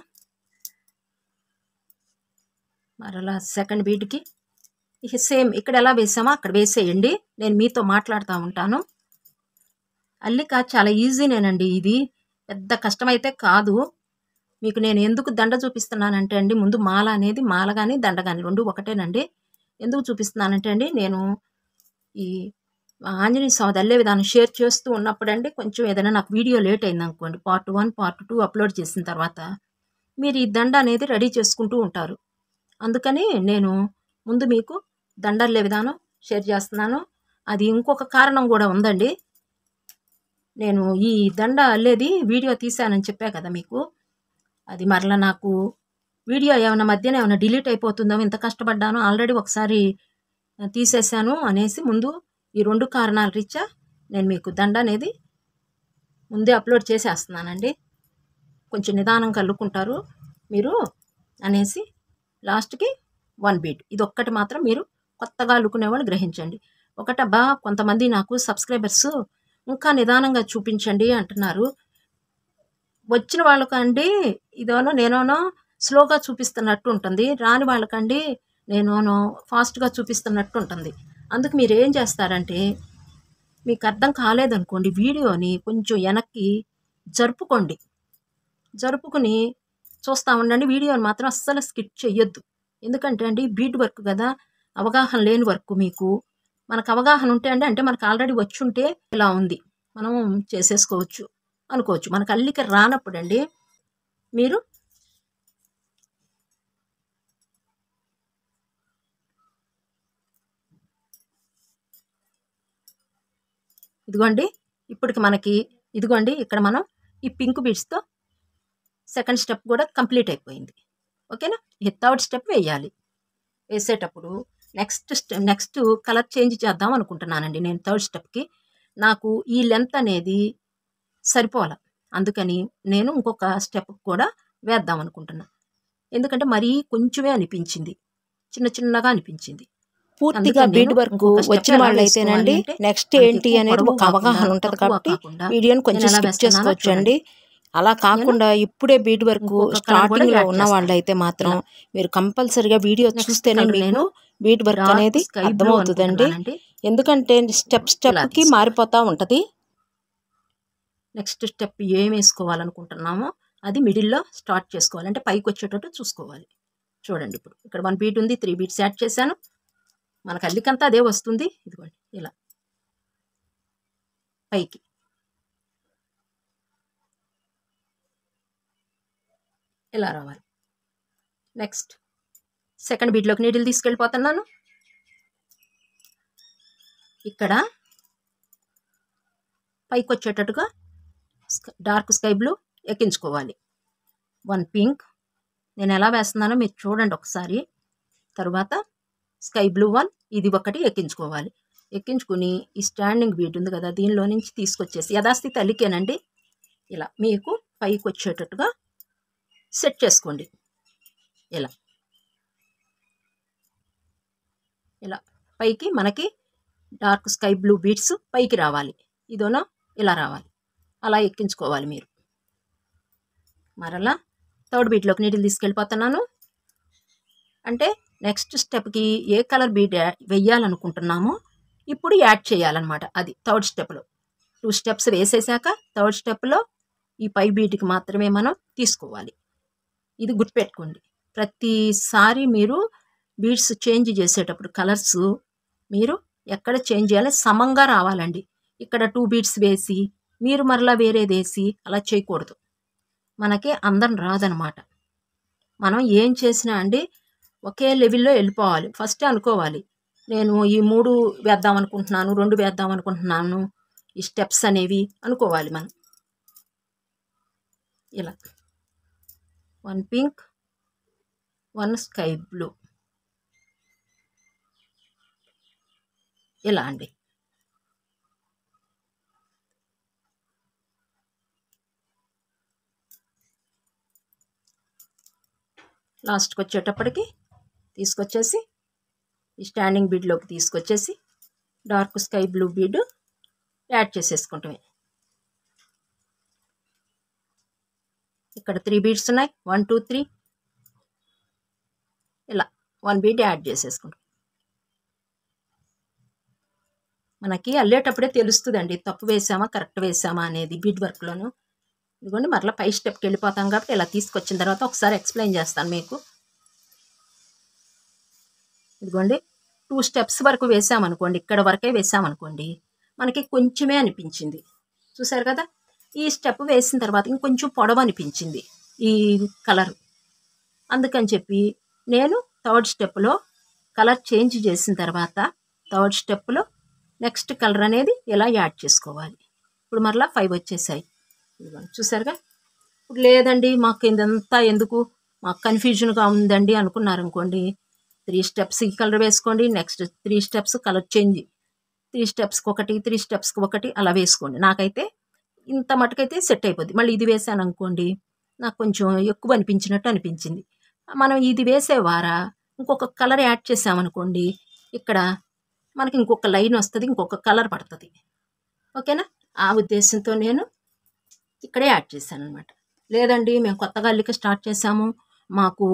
మరలా సెకండ్ బీడ్కి సేమ్ ఇక్కడ ఎలా వేసామో అక్కడ వేసేయండి. నేను మీతో మాట్లాడుతూ ఉంటాను. అల్లిక చాలా ఈజీనేనండి. ఇది పెద్ద కష్టమైతే కాదు. మీకు నేను ఎందుకు దండ చూపిస్తున్నానంటే అండి, ముందు మాల అనేది మాల కానీ దండ కానీ 2 ఒకటేనండి. ఎందుకు చూపిస్తున్నానంటే అండి, నేను ఈ ఆంజనేయ స్వామి అల్లే విధానం షేర్ చేస్తూ ఉన్నప్పుడు అండి, కొంచెం ఏదైనా నాకు వీడియో లేట్ అయింది అనుకోండి, పార్ట్ 1 పార్ట్ 2 అప్లోడ్ చేసిన తర్వాత మీరు ఈ దండ అనేది రెడీ చేసుకుంటూ ఉంటారు. అందుకని నేను ముందు మీకు దండ అల్లే విధానం షేర్ చేస్తున్నాను. అది ఇంకొక కారణం కూడా ఉందండి. నేను ఈ దండ అల్లేది వీడియో తీశానని చెప్పా కదా మీకు. అది మరలా నాకు వీడియో ఏమైనా మధ్యన ఏమైనా డిలీట్ అయిపోతుందో, ఇంత కష్టపడ్డాను ఆల్రెడీ ఒకసారి తీసేసాను అనేసి ముందు ఈ 2 కారణాల రీత్యా నేను మీకు దండ అనేది ముందే అప్లోడ్ చేసేస్తున్నానండి. కొంచెం నిదానంగా అల్లుకుంటారు మీరు అనేసి లాస్ట్కి 1 బీడ్. ఇది ఒక్కటి మాత్రం మీరు కొత్తగా అల్లుకునే వాళ్ళు గ్రహించండి. ఒకటబ్బా, కొంతమంది నాకు సబ్స్క్రైబర్స్ ఇంకా నిదానంగా చూపించండి అంటున్నారు. వచ్చిన వాళ్ళకండి ఇదోనో నేనోనో స్లోగా చూపిస్తున్నట్టు ఉంటుంది, రాని వాళ్ళకండి నేనోనో ఫాస్ట్గా చూపిస్తున్నట్టు ఉంటుంది. అందుకు మీరు ఏం చేస్తారంటే, మీకు అర్థం కాలేదనుకోండి, వీడియోని కొంచెం వెనక్కి జరుపుకుని చూస్తూ ఉండండి. వీడియోని మాత్రం అస్సలు స్కిప్ చెయ్యొద్దు. ఎందుకంటే అండి, బీట్ వర్క్ కదా, అవగాహన లేని వర్క్. మీకు మనకు అవగాహన ఉంటే అండి, అంటే మనకు ఆల్రెడీ వచ్చి ఉంటే ఇలా ఉంది మనం చేసేసుకోవచ్చు అనుకోవచ్చు. మనకు అల్లిక రానప్పుడు అండి మీరు ఇదిగోండి, ఇప్పటికి మనకి ఇదిగోండి ఇక్కడ మనం ఈ పింక్ బీడ్స్తో సెకండ్ స్టెప్ కూడా కంప్లీట్ అయిపోయింది. ఓకేనా, ఈ థర్డ్ స్టెప్ వేయాలి. వేసేటప్పుడు నెక్స్ట్ కలర్ చేంజ్ చేద్దాం అనుకుంటున్నానండి నేను. థర్డ్ స్టెప్కి నాకు ఈ లెంత్ అనేది సరిపోల, అందుకని నేను ఇంకొక స్టెప్ కూడా వేద్దాం అనుకుంటున్నా. ఎందుకంటే మరీ కొంచెమే అనిపించింది, చిన్నగా అనిపించింది. పూర్తిగా బీడ్ వర్క్ వచ్చిన వాళ్ళైతేనండి నెక్స్ట్ ఏంటి అనేది ఒక అవగాహన ఉంటుంది కాబట్టి వీడియోని కొంచెం స్కిప్ చేసుకోవచ్చు అండి. అలా కాకుండా ఇప్పుడే బీడ్ వర్క్ స్టార్టింగ్లో ఉన్న వాళ్ళైతే మాత్రం మీరు కంపల్సరిగా వీడియో చూస్తేనే మీకు బీడ్ వర్క్ అనేది అర్థమవుతుందండి. ఎందుకంటే స్టెప్కి మారిపోతూ ఉంటుంది. నెక్స్ట్ స్టెప్ ఏం వేసుకోవాలనుకుంటున్నామో అది మిడిల్లో స్టార్ట్ చేసుకోవాలి, అంటే పైకి వచ్చేటట్టు చూసుకోవాలి. చూడండి, ఇప్పుడు ఇక్కడ 1 బీట్ ఉంది, 3 బీట్స్ యాడ్ చేశాను. మనకు అల్లికంతా అదే వస్తుంది. ఇదిగోండి, ఇలా పైకి ఇలా రావాలి. నెక్స్ట్ సెకండ్ బీట్లోకి నీడిల్ తీసుకెళ్ళిపోతున్నాను. ఇక్కడ పైకి వచ్చేటట్టుగా డార్క్ స్కై బ్లూ ఎక్కించుకోవాలి. 1 పింక్ నేను ఎలా వేస్తున్నానో మీరు చూడండి ఒకసారి. తర్వాత స్కై బ్లూ 1 ఇది ఒకటి ఎక్కించుకోవాలి. ఎక్కించుకుని ఈ స్టాండింగ్ బీట్ ఉంది కదా, దీనిలో నుంచి తీసుకొచ్చేసి యథాస్థితి అల్లికేనండి ఇలా మీకు పైకి వచ్చేటట్టుగా సెట్ చేసుకోండి. ఇలా పైకి మనకి డార్క్ స్కై బ్లూ బీట్స్ పైకి రావాలి. ఇదోనో ఇలా రావాలి, అలా ఎక్కించుకోవాలి మీరు. మరలా థర్డ్ బీట్లోకి నీటిని తీసుకెళ్ళిపోతున్నాను. అంటే నెక్స్ట్ స్టెప్కి ఏ కలర్ బీట్ వెయ్యాలనుకుంటున్నామో ఇప్పుడు యాడ్ చేయాలన్నమాట. అది థర్డ్ స్టెప్లో 2 స్టెప్స్ వేసేసాక థర్డ్ స్టెప్లో ఈ పై బీడ్కి మాత్రమే మనం తీసుకోవాలి. ఇది గుర్తుపెట్టుకోండి. ప్రతిసారి మీరు బీడ్స్ చేంజ్ చేసేటప్పుడు కలర్స్ మీరు ఎక్కడ చేంజ్ చేయాలి, సమంగా రావాలండి. ఇక్కడ 2 బీడ్స్ వేసి మీరు మరలా వేరేది వేసి అలా చేయకూడదు. మనకి అందం రాదనమాట. మనం ఏం చేసినా అండి ఒకే లెవెల్లో వెళ్ళిపోవాలి. ఫస్ట్ అనుకోవాలి, నేను ఈ 3 వేద్దాం అనుకుంటున్నాను, 2 వేద్దాం అనుకుంటున్నాను, ఈ స్టెప్స్ అనేవి అనుకోవాలి మనం. ఇలా 1 పింక్, 1 స్కై బ్లూ, ఇలా అండి. లాస్ట్కి వచ్చేటప్పటికి తీసుకొచ్చేసి ఈ స్టాండింగ్ బీడ్లోకి తీసుకొచ్చేసి dark sky blue bead add చేసేసుకుంటామే. ఇక్కడ 3 బీడ్స్ ఉన్నాయి, 1 2 3, ఇలా 1 బీడ్ యాడ్ చేసేసుకుంటాం. మనకి అల్లేటప్పుడే తెలుస్తుందండి తప్పు వేసామా కరెక్ట్ వేసామా అనేది బీడ్ వర్క్లోను. ఇదిగోండి మరలా పై స్టెప్కి వెళ్ళిపోతాం కాబట్టి ఇలా తీసుకొచ్చిన తర్వాత ఒకసారి ఎక్స్ప్లెయిన్ చేస్తాను మీకు. ఇదిగోండి 2 స్టెప్స్ వరకు వేసామనుకోండి, ఇక్కడ వరకే వేసామనుకోండి, మనకి కొంచెమే అనిపించింది, చూసారు కదా. ఈ స్టెప్ వేసిన తర్వాత ఇంకొంచెం పొడవు అనిపించింది ఈ కలర్. అందుకని చెప్పి నేను థర్డ్ స్టెప్లో కలర్ చేంజ్ చేసిన తర్వాత థర్డ్ స్టెప్లో నెక్స్ట్ కలర్ అనేది ఇలా యాడ్ చేసుకోవాలి. ఇప్పుడు మరలా 5 వచ్చేసాయి, చూసారుగా. ఇప్పుడు లేదండి మాకు ఇదంతా ఎందుకు, మాకు కన్ఫ్యూజన్గా ఉందండి అనుకున్నారనుకోండి, 3 స్టెప్స్ ఈ కలర్ వేసుకోండి, నెక్స్ట్ 3 స్టెప్స్ కలర్ చేంజ్, 3 స్టెప్స్కి ఒకటి, 3 స్టెప్స్కి ఒకటి అలా వేసుకోండి. నాకైతే ఇంత మటుకైతే సెట్ అయిపోద్ది. మళ్ళీ ఇది వేసాను అనుకోండి, నాకు కొంచెం ఎక్కువ అనిపించినట్టు అనిపించింది. మనం ఇది వేసేవారా ఇంకొక కలర్ యాడ్ చేసామనుకోండి, ఇక్కడ మనకి ఇంకొక లైన్ వస్తుంది, ఇంకొక కలర్ పడుతుంది. ఓకేనా, ఆ ఉద్దేశంతో నేను ఇక్కడే యాడ్ చేశాను అనమాట. లేదండి మేము కొత్తగా అల్లిక స్టార్ట్ చేసాము, మాకు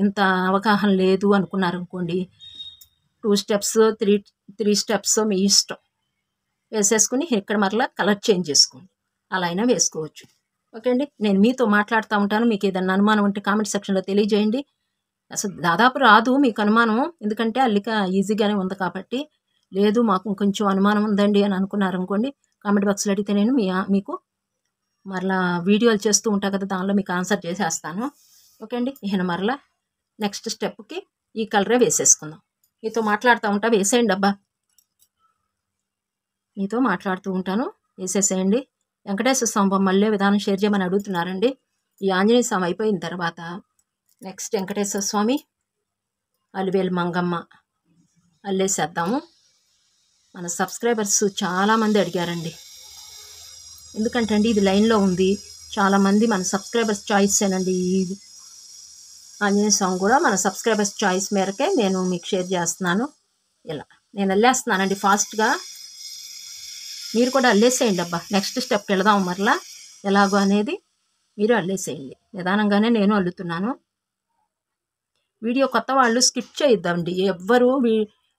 ఇంత అవగాహన లేదు అనుకున్నారనుకోండి, 2 స్టెప్స్ 3 స్టెప్స్ మీ ఇష్టం వేసేసుకుని ఇక్కడ మరలా కలర్ చేంజ్ చేసుకోండి, అలా అయినా వేసుకోవచ్చు. ఓకే అండి, నేను మీతో మాట్లాడుతూ ఉంటాను. మీకు ఏదైనా అనుమానం ఉంటే కామెంట్ సెక్షన్లో తెలియజేయండి. అసలు దాదాపు రాదు మీకు అనుమానం, ఎందుకంటే అల్లిక ఈజీగానే ఉంది కాబట్టి. లేదు మాకు ఇంకొంచెం అనుమానం ఉందండి అని అనుకున్నారనుకోండి, కామెంట్ బాక్స్లో అడిగితే నేను మీకు మరలా వీడియోలు చేస్తూ ఉంటా కదా, దానిలో మీకు ఆన్సర్ చేసేస్తాను. ఓకే అండి, నేను మరలా నెక్స్ట్ స్టెప్కి ఈ కలరే వేసేసుకుందాం. మీతో మాట్లాడుతూ ఉంటా, వేసేయండి అబ్బా, మీతో మాట్లాడుతూ ఉంటాను, వేసేసేయండి. వెంకటేశ్వర స్వామి బొమ్మ అల్లే విధానం షేర్ చేయమని అడుగుతున్నారండి. ఈ ఆంజనేయ స్వామి అయిపోయిన తర్వాత నెక్స్ట్ వెంకటేశ్వర స్వామి, అలివేలు మంగమ్మ అల్లేసేద్దాము. మన సబ్స్క్రైబర్స్ చాలామంది అడిగారండి, ఎందుకంటే అండి ఇది లైన్లో ఉంది. చాలామంది మన సబ్స్క్రైబర్స్ చాయిసేనండి. ఈ ఆంజనేయ స్వామి కూడా మన సబ్స్క్రైబర్స్ చాయిస్ మేరకే నేను మీకు షేర్ చేస్తున్నాను. ఇలా నేను అల్లేస్తున్నానండి ఫాస్ట్గా, మీరు కూడా అల్లేసేయండి అబ్బా. నెక్స్ట్ స్టెప్కి వెళదాం మరలా, ఎలాగో అనేది మీరు అల్లేసేయండి. నిదానంగానే నేను అల్లుతున్నాను. వీడియో కొత్త వాళ్ళు స్కిప్ చేయొద్దండి. ఎవ్వరూ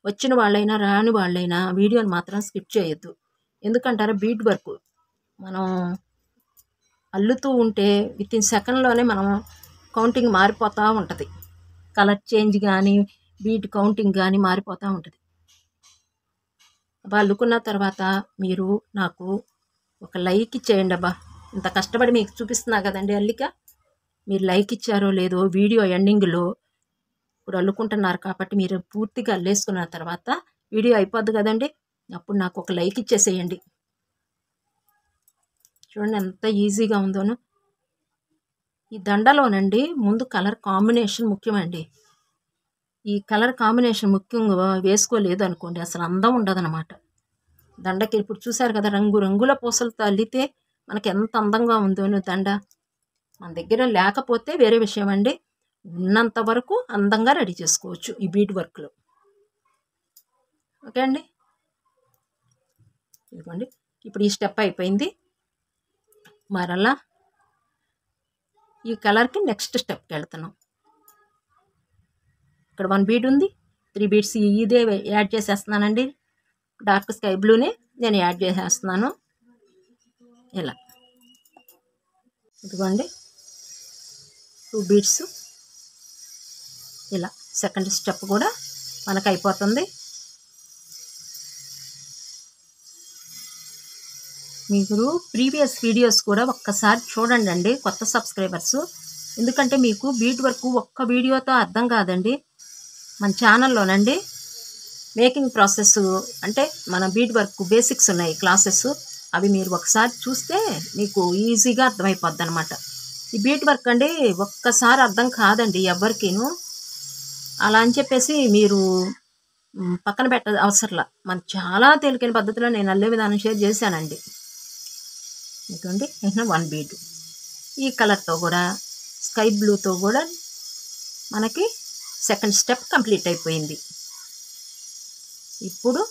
వచ్చిన వాళ్ళైనా రాని వాళ్ళైనా వీడియోని మాత్రం స్కిప్ చేయొద్దు. ఎందుకంటారా, బీట్ వర్క్ మనం అల్లుతూ ఉంటే వితిన్ సెకండ్లోనే మనం కౌంటింగ్ మారిపోతూ ఉంటుంది. కలర్ చేంజ్ కానీ బీట్ కౌంటింగ్ కానీ మారిపోతూ ఉంటుంది. అబ్బా అల్లుకున్న తర్వాత మీరు నాకు ఒక లైక్ ఇచ్చేయండి అబ్బా. ఇంత కష్టపడి మీకు చూపిస్తున్నా కదండి అల్లిక, మీరు లైక్ ఇచ్చారో లేదో వీడియో ఎండింగ్లో. ఇప్పుడు అల్లుకుంటున్నారు కాబట్టి మీరు పూర్తిగా అల్లేసుకున్న తర్వాత వీడియో అయిపోద్ది కదండి, అప్పుడు నాకు ఒక లైక్ ఇచ్చేసేయండి. చూడండి ఎంత ఈజీగా ఉందోను. ఈ దండలోనండి ముందు కలర్ కాంబినేషన్ ముఖ్యమండి. ఈ కలర్ కాంబినేషన్ ముఖ్యంగా వేసుకోలేదు అనుకోండి అసలు అందం ఉండదన్నమాట. దండకి ఇప్పుడు చూసారు కదా, రంగు రంగుల పూసలతో అల్లితే మనకి ఎంత అందంగా ఉందోను దండ. మన దగ్గర లేకపోతే వేరే విషయం అండి, ఉన్నంత వరకు అందంగా రెడీ చేసుకోవచ్చు ఈ బీడ్ వర్క్లో. ఓకే అండి, ఇదిగోండి ఇప్పుడు ఈ స్టెప్ అయిపోయింది. మరలా ఈ కలర్కి నెక్స్ట్ స్టెప్కి వెళ్తున్నాం. ఇక్కడ 1 బీడ్ ఉంది, 3 బీడ్స్ ఇదే యాడ్ చేసేస్తున్నానండి. డార్క్ స్కై బ్లూనే నేను యాడ్ చేసేస్తున్నాను. ఇలా ఇదిగోండి 2 బీడ్స్. ఇలా సెకండ్ స్టెప్ కూడా మనకు అయిపోతుంది. మీరు ప్రీవియస్ వీడియోస్ కూడా ఒక్కసారి చూడండి కొత్త సబ్స్క్రైబర్స్. ఎందుకంటే మీకు బీట్ వర్క్ ఒక్క వీడియోతో అర్థం కాదండి. మన ఛానల్లోనండి మేకింగ్ ప్రాసెస్ అంటే మన బీట్ వర్క్ బేసిక్స్ ఉన్నాయి క్లాసెస్. అవి మీరు ఒకసారి చూస్తే మీకు ఈజీగా అర్థమైపోద్ది అనమాట. ఈ బీట్ వర్క్ అండి ఒక్కసారి అర్థం కాదండి ఎవరికీను. అలా అని చెప్పేసి మీరు పక్కన పెట్ట అవసరంలా. మనకు చాలా తేలికైన పద్ధతిలో నేను అల్లే విధానం షేర్ చేశానండి. ఇదిగోండి 1 బీడ్. ఈ కలర్తో కూడా స్కై బ్లూతో కూడా మనకి సెకండ్ స్టెప్ కంప్లీట్ అయిపోయింది. ఇప్పుడు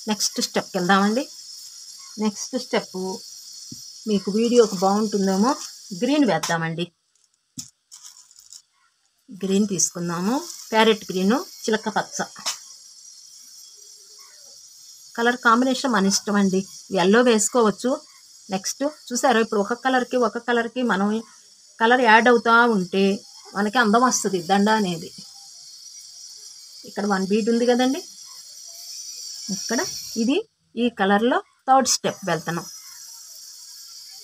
నెక్స్ట్ స్టెప్కి వెళ్దామండి. నెక్స్ట్ స్టెప్ మీకు వీడియోకి బాగుంటుందేమో గ్రీన్ వేద్దామండి. గ్రీన్ తీసుకుందాము. ప్యారెట్ గ్రీను, చిలక పచ్చ కలర్ కాంబినేషన్ మన ఇష్టం అండి. ఎల్లో వేసుకోవచ్చు. నెక్స్ట్ చూసారా, ఇప్పుడు ఒక కలర్కి మనం కలర్ యాడ్ అవుతూ ఉంటే మనకి అందం వస్తుంది దండ అనేది. ఇక్కడ 1 బీడ్ ఉంది కదండి, ఇక్కడ ఇది ఈ కలర్లో థర్డ్ స్టెప్ వెళ్తున్నాం.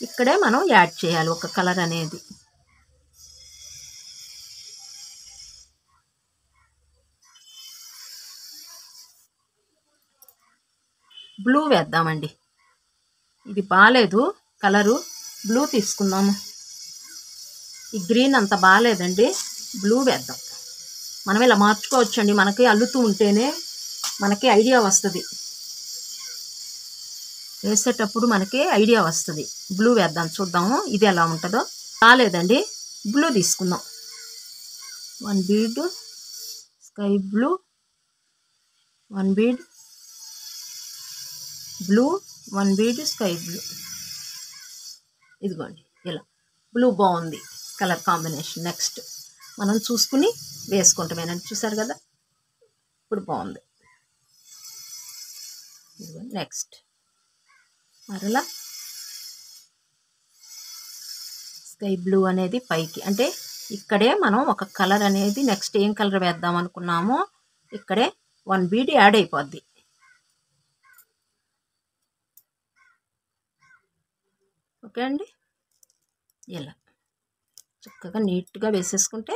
ఇక్కడే మనం యాడ్ చేయాలి ఒక కలర్ అనేది. బ్లూ వేద్దామండి. ఇది బాగాలేదు కలరు, బ్లూ తీసుకుందాము. ఈ గ్రీన్ అంత బాగాలేదండి, బ్లూ వేద్దాం. మనం ఇలా మార్చుకోవచ్చండి. మనకి అల్లుతూ ఉంటేనే మనకి ఐడియా వస్తుంది, వేసేటప్పుడు మనకి ఐడియా వస్తుంది. బ్లూ వేద్దాం, చూద్దాము ఇది ఎలా ఉంటుందో. బాగాలేదండి, బ్లూ తీసుకుందాం. 1 bead sky blue, 1 bead blue, 1 bead sky blue. ఇదిగోండి ఇలా బ్లూ బాగుంది కలర్ కాంబినేషన్. నెక్స్ట్ మనం చూసుకుని వేసుకుంటామేనండి. చూసారు కదా, ఇప్పుడు బాగుంది. ఇదిగోండి నెక్స్ట్ మరలా స్కై బ్లూ అనేది పైకి, అంటే ఇక్కడే మనం ఒక కలర్ అనేది నెక్స్ట్ ఏం కలర్ వేద్దాం అనుకున్నామో ఇక్కడే 1 బీడ్ యాడ్ అయిపోద్ది. ఓకే అండి, ఇలా చక్కగా నీట్గా వేసేసుకుంటే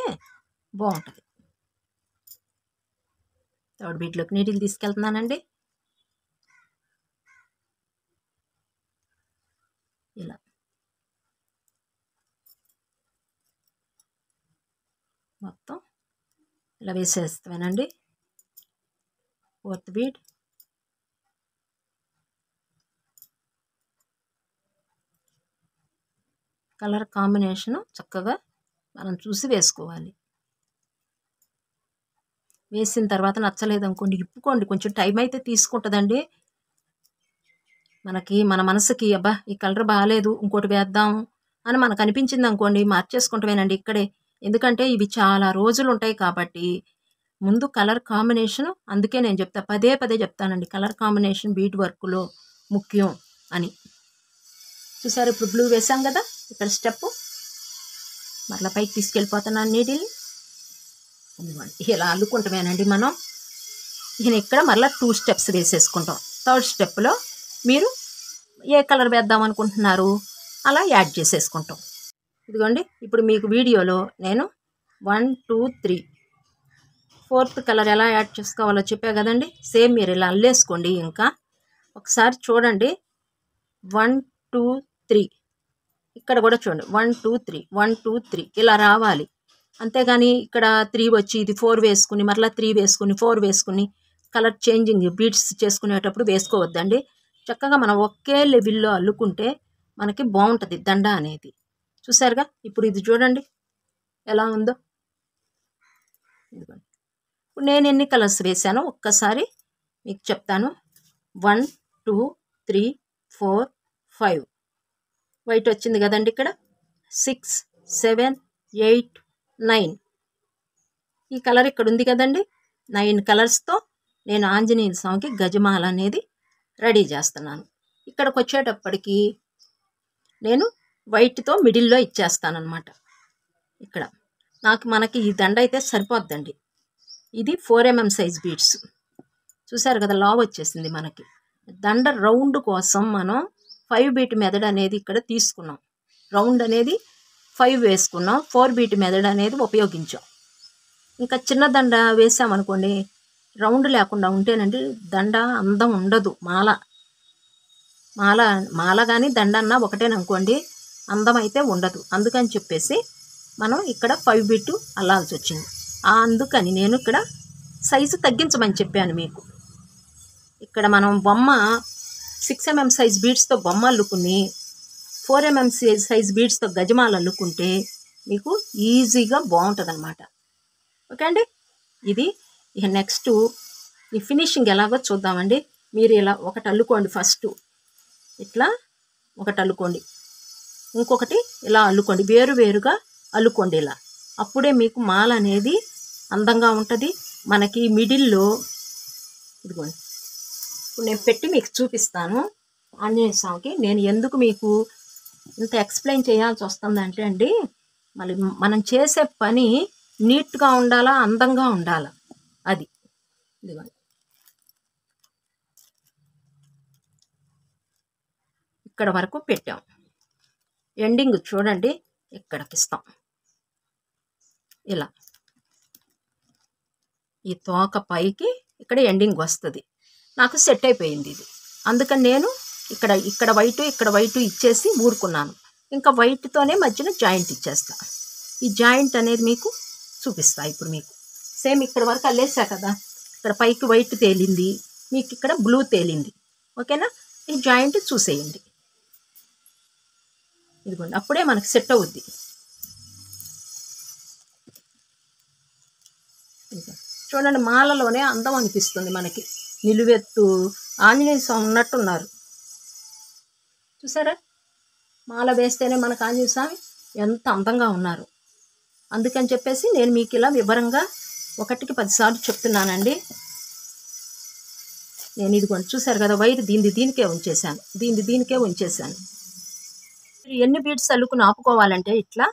బాగుంటుంది. థర్డ్ బీట్లోకి నీటికి తీసుకెళ్తున్నానండి. ఇలా మొత్తం ఇలా వేసేస్తానండి. ఫోర్త్ బీడ్, కలర్ కాంబినేషను చక్కగా మనం చూసి వేసుకోవాలి. వేసిన తర్వాత నచ్చలేదు అనుకోండి ఇప్పుకోండి, కొంచెం టైం అయితే తీసుకుంటుందండి. మనకి మన మనసుకి అబ్బా ఈ కలర్ బాగాలేదు ఇంకోటి వేద్దాం అని మనకు అనిపించింది అనుకోండి, మార్చేసుకుంటామేనండి ఇక్కడే. ఎందుకంటే ఇవి చాలా రోజులు ఉంటాయి కాబట్టి ముందు కలర్ కాంబినేషను, అందుకే నేను పదే చెప్తానండి, కలర్ కాంబినేషన్ బీట్ వర్క్లో ముఖ్యం అని. చూసారు, ఇప్పుడు బ్లూ వేసాం కదా, ఇక్కడ స్టెప్ మరలా పైకి తీసుకెళ్ళిపోతున్నాను నీడిల్ని. ఇలా అల్లుకుంటామేనండి మనం. ఇక్కడ మరలా 2 స్టెప్స్ వేసేసుకుంటాం. థర్డ్ స్టెప్లో మీరు ఏ కలర్ వేద్దాం అనుకుంటున్నారు అలా యాడ్ చేసేసుకుంటాం. ఇదిగోండి ఇప్పుడు మీకు వీడియోలో నేను 1 2 3 4th కలర్ ఎలా యాడ్ చేసుకోవాలో చెప్పా కదండి. సేమ్ మీరు ఇలా అల్లేసుకోండి. ఇంకా ఒకసారి చూడండి, 1 2 3 ఇక్కడ కూడా చూడండి, 1 2 3 1 2 3 ఇలా రావాలి. అంతేగాని ఇక్కడ 3 వచ్చి ఇది 4 వేసుకుని మరలా 3 వేసుకుని 4 వేసుకుని కలర్ చేంజింగ్ బీట్స్ చేసుకునేటప్పుడు వేసుకోవద్దండి. చక్కగా మనం ఒకే లెవెల్లో అల్లుకుంటే మనకి బాగుంటుంది దండ అనేది. చూసారుగా, ఇప్పుడు ఇది చూడండి ఎలా ఉందో. ఇదిగోండి, ఇప్పుడు నేను ఎన్ని కలర్స్ వేసానో ఒక్కసారి మీకు చెప్తాను. 1 2 3 4 5 వైట్ వచ్చింది కదండి. ఇక్కడ 6 7 8 9 ఈ కలర్ ఇక్కడ ఉంది కదండి. 9 కలర్స్తో నేను ఆంజనేయ స్వామికి గజమాల అనేది రెడీ చేస్తున్నాను. ఇక్కడికి వచ్చేటప్పటికి నేను వైట్తో మిడిల్లో ఇచ్చేస్తానమాట. ఇక్కడ మనకి ఈ దండ అయితే సరిపోద్దండి. ఇది 4mm సైజ్ బీడ్స్ చూసారు కదా, లావ్ వచ్చేసింది మనకి. దండ రౌండ్ కోసం మనం 5 బీట్ మెథడ్ అనేది ఇక్కడ తీసుకున్నాం. రౌండ్ అనేది 5 వేసుకున్నాం, 4 బీట్ మెథడ్ అనేది ఉపయోగించాం. ఇంకా చిన్న దండ వేసామనుకోండి, రౌండ్ లేకుండా ఉంటేనండి దండ అందం ఉండదు. మాల కానీ దండ అన్నా ఒకటేననుకోండి, అందం అయితే ఉండదు. అందుకని చెప్పేసి మనం ఇక్కడ 5 బీట్ అల్లాల్సి వచ్చింది. అందుకని నేను ఇక్కడ సైజు తగ్గించమని చెప్పాను మీకు. ఇక్కడ మనం బొమ్మ 6mm సైజ్ బీడ్స్తో బొమ్మ అల్లుకుని 4mm సైజ్ బీడ్స్తో గజమాలు అల్లుకుంటే మీకు ఈజీగా బాగుంటుంది అనమాట. ఓకే అండి. ఇది ఇక నెక్స్ట్ ఈ ఫినిషింగ్ ఎలాగో చూద్దామండి. మీరు ఇలా ఒకటి అల్లుకోండి, ఫస్ట్ ఇట్లా ఒకటి అల్లుకోండి, ఇంకొకటి ఇలా అల్లుకోండి, వేరుగా అల్లుకోండి ఇలా. అప్పుడే మీకు మాల అనేది అందంగా ఉంటుంది. మనకి మిడిల్లో ఇదిగోండి, ఇప్పుడు నేను పెట్టి మీకు చూపిస్తాను ఆంజనేయ స్వామికి. నేను ఎందుకు మీకు ఇంత ఎక్స్ప్లెయిన్ చేయాల్సి వస్తుందంటే అండి, మళ్ళీ మనం చేసే పని నీట్గా ఉండాలా, అందంగా ఉండాలా, అది. ఇదిగోండి, ఇక్కడ వరకు పెట్టాం. ఎండింగ్ చూడండి, ఇక్కడికి ఇస్తాం. ఇలా ఈ తోక పైకి ఇక్కడ ఎండింగ్ వస్తుంది. నాకు సెట్ అయిపోయింది ఇది. అందుకని నేను ఇక్కడ వైటు ఇచ్చేసి ఊరుకున్నాను. ఇంకా వైట్తోనే మధ్యన జాయింట్ ఇచ్చేస్తా. ఈ జాయింట్ అనేది మీకు చూపిస్తా ఇప్పుడు. మీకు సేమ్ ఇక్కడ వరకు అల్లేసా కదా, ఇక్కడ పైకి వైట్ తేలింది, మీకు ఇక్కడ బ్లూ తేలింది. ఓకేనా? ఈ జాయింట్ చూసేయండి. ఇదిగోండి, అప్పుడే మనకి సెట్ అవుద్ది. చూడండి, మాలలోనే అందం అనిపిస్తుంది మనకి. నిలువెత్తు ఆంజనేయ స్వామి ఉన్నట్టున్నారు చూసారా? మాల వేస్తేనే మనకు ఆంజనేయ స్వామి ఎంత అందంగా ఉన్నారు. అందుకని చెప్పేసి నేను మీకు ఇలా వివరంగా 1కి 10 సార్లు చెప్తున్నానండి. నేను ఇదిగోండి చూసారు కదా, వైర్ దీనికే ఉంచేసాను. ఎన్ని బీడ్స్ అల్లుకుని ఆపుకోవాలంటే ఇట్లా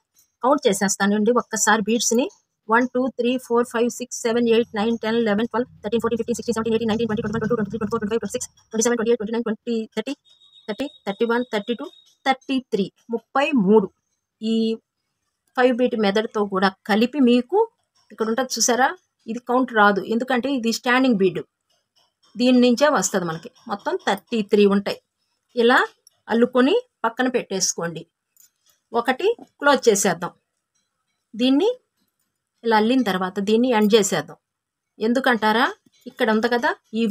కౌంట్ చేసేస్తానండి. ఒక్కసారి బీడ్స్ని 1 2 3 4 5 6 7 8 9 10 11 12 13 14 15 16 17 18 19 20 21 22 23 24 25 26 27 28 29 20 30 30 31 32 33 33 ఈ 5 బీట్ మెథడ్తో కూడా కలిపి మీకు ఇక్కడ ఉంటుంది చూసారా. ఇది కౌంట్ రాదు, ఎందుకంటే ఇది స్టాండింగ్ బీడ్, దీని నుంచే వస్తుంది మనకి. మొత్తం 33 ఉంటాయి. ఇలా అల్లుకొని పక్కన పెట్టేసుకోండి. ఒకటి క్లోజ్ చేసేద్దాం. దీన్ని ఇలా అల్లిన తర్వాత దీన్ని ఎండ్ చేసేద్దాం. ఎందుకంటారా, ఇక్కడ ఉంది కదా ఈ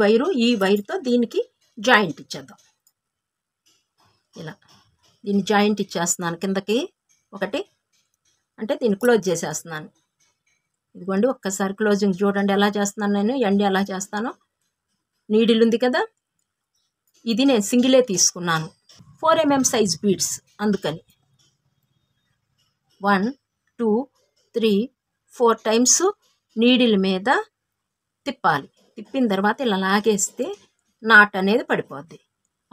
వైరుతో దీనికి జాయింట్ ఇచ్చేద్దాం. ఇలా దీన్ని జాయింట్ ఇచ్చేస్తున్నాను కిందకి ఒకటి, అంటే దీన్ని క్లోజ్ చేసేస్తున్నాను. ఇదిగోండి, ఒక్కసారి క్లోజింగ్ చూడండి ఎలా చేస్తున్నాను నేను, ఎండ్ ఎలా చేస్తానో. నీడిల్ ఉంది కదా, ఇది నేను సింగిలే తీసుకున్నాను, 4mm సైజ్ బీడ్స్. అందుకని 1 2 3 4 టైమ్స్ నీడిల్ మీద తిప్పాలి. తిప్పిన తర్వాత ఇలా లాగేస్తే నాట్ అనేది పడిపోద్ది.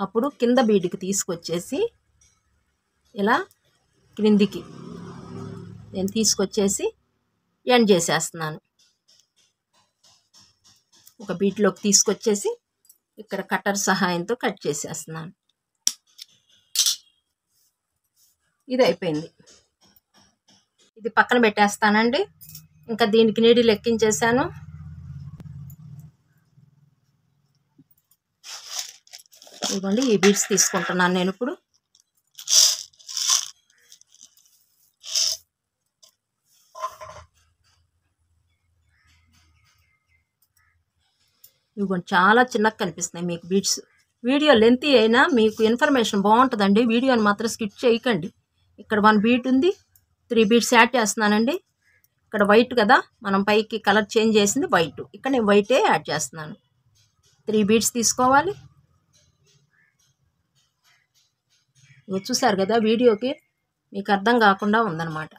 అప్పుడు కింద బీడ్కి తీసుకొచ్చేసి ఇలా క్రిందికి నేను తీసుకొచ్చేసి ఎండ్ చేసేస్తున్నాను. ఒక బీట్లోకి తీసుకొచ్చేసి ఇక్కడ కట్టర్ సహాయంతో కట్ చేసేస్తున్నాను. ఇది అయిపోయింది. ఇది పక్కన పెట్టేస్తానండి. ఇంకా దీనికి నీడి లెక్కించేసాను. ఇదిగోండి, ఈ బీడ్స్ తీసుకుంటున్నాను నేను ఇప్పుడు. ఇదిగోండి, చాలా చిన్నగా కనిపిస్తున్నాయి మీకు బీడ్స్. వీడియో లెంతీ అయినా మీకు ఇన్ఫర్మేషన్ బాగుంటుందండి. వీడియోని మాత్రం స్కిప్ చేయకండి. ఇక్కడ 1 బీట్ ఉంది, 3 బీడ్స్ యాడ్ చేస్తున్నానండి. ఇక్కడ వైట్ కదా, మనం పైకి కలర్ చేంజ్ చేసింది వైట్, ఇక్కడ నేను వైటే యాడ్ చేస్తున్నాను. 3 బీడ్స్ తీసుకోవాలి. చూసారు కదా, వీడియోకి మీకు అర్థం కాకుండా ఉందన్నమాట.